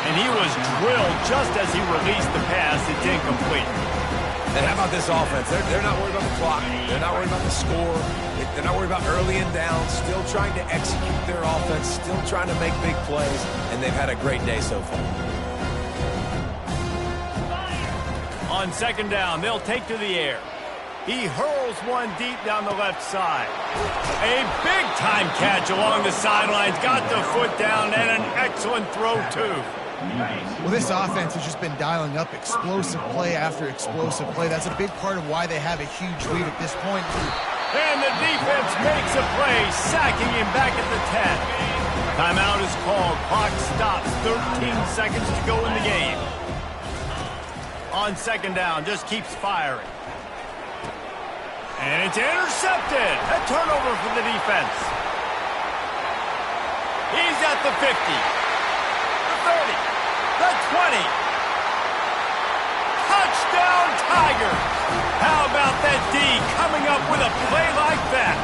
And he was drilled just as he released the pass. It's incomplete. And how about this offense? They're not worried about the clock. They're not worried about the score. They're not worried about early and down. Still trying to execute their offense. Still trying to make big plays. And they've had a great day so far. On second down, they'll take to the air. He hurls one deep down the left side. A big-time catch along the sidelines. Got the foot down and an excellent throw, too. Well, this offense has just been dialing up explosive play after explosive play. That's a big part of why they have a huge lead at this point. And the defense makes a play, sacking him back at the 10. Timeout is called. Clock stops. 13 seconds to go in the game. On second down, just keeps firing. And it's intercepted. A turnover for the defense. He's at the 50. The 30. The 20. Touchdown, Tigers. How about that D coming up with a play like that?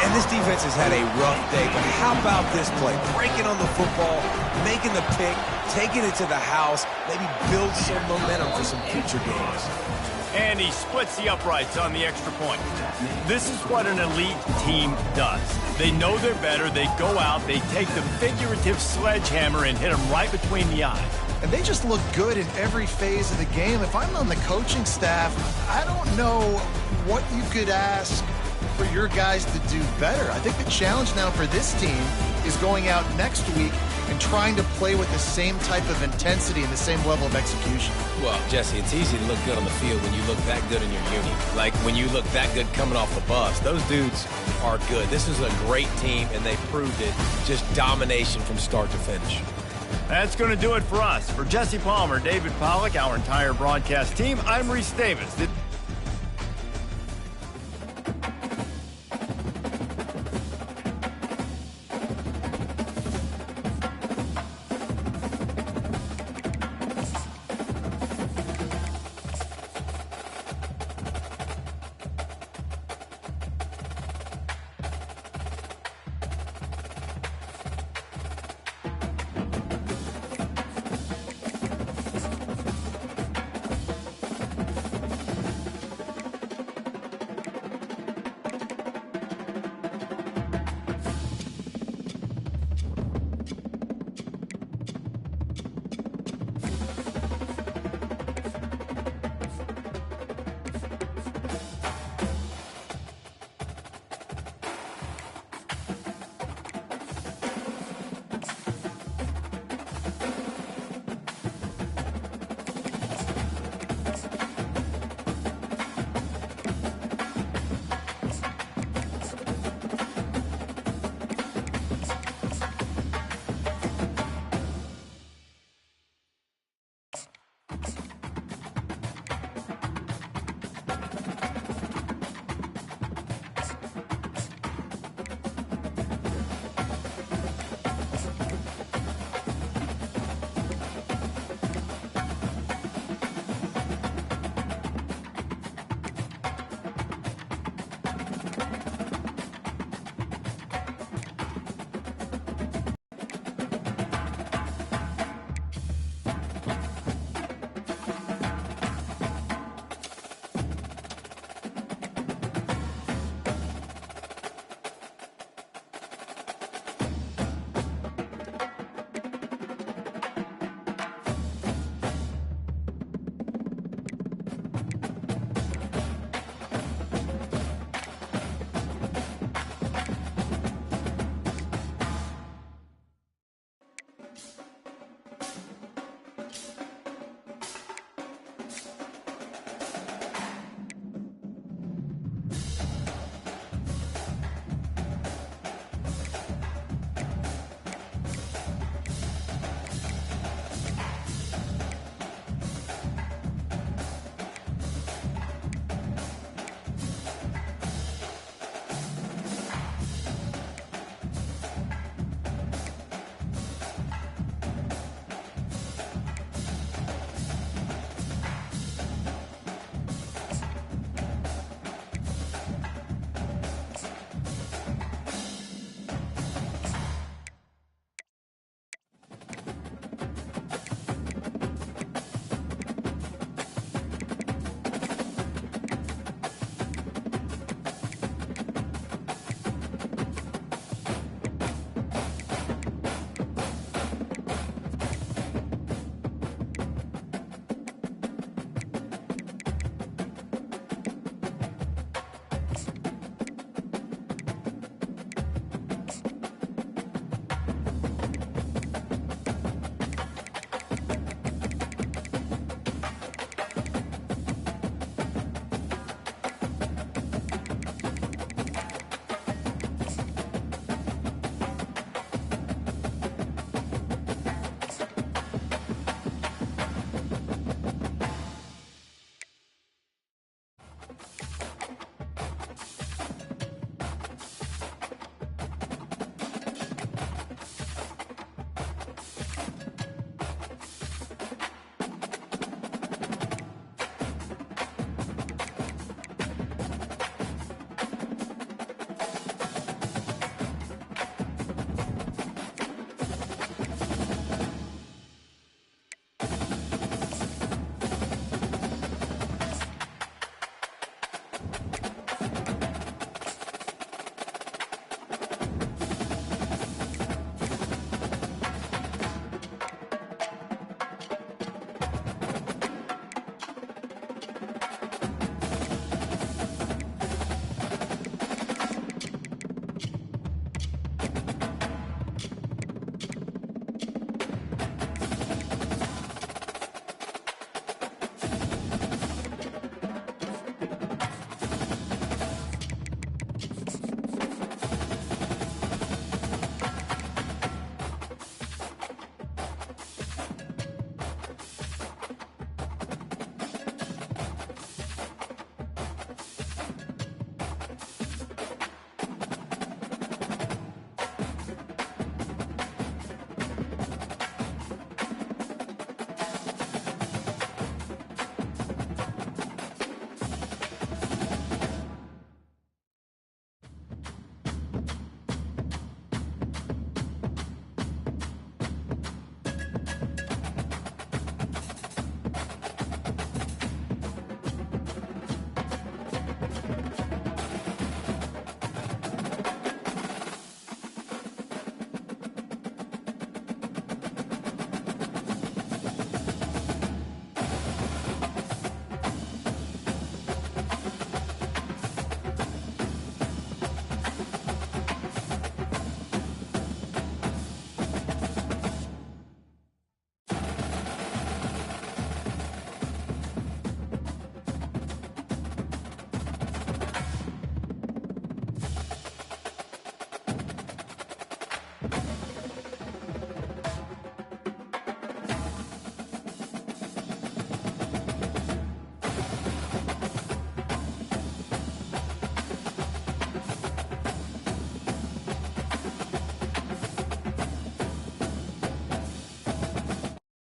And this defense has had a rough day, but how about this play? Breaking on the football, making the pick, taking it to the house, maybe build some momentum for some future games. And he splits the uprights on the extra point. This is what an elite team does. They know they're better. They go out. They take the figurative sledgehammer and hit them right between the eyes. And they just look good in every phase of the game. If I'm on the coaching staff, I don't know what you could ask for your guys to do better. I think the challenge now for this team is going out next week and trying to play with the same type of intensity and the same level of execution. Well, Jesse, it's easy to look good on the field when you look that good in your uni. Like when you look that good coming off the bus. Those dudes are good. This is a great team, and they proved it. Just domination from start to finish. That's going to do it for us. For Jesse Palmer, David Pollack, our entire broadcast team, I'm Reese Davis.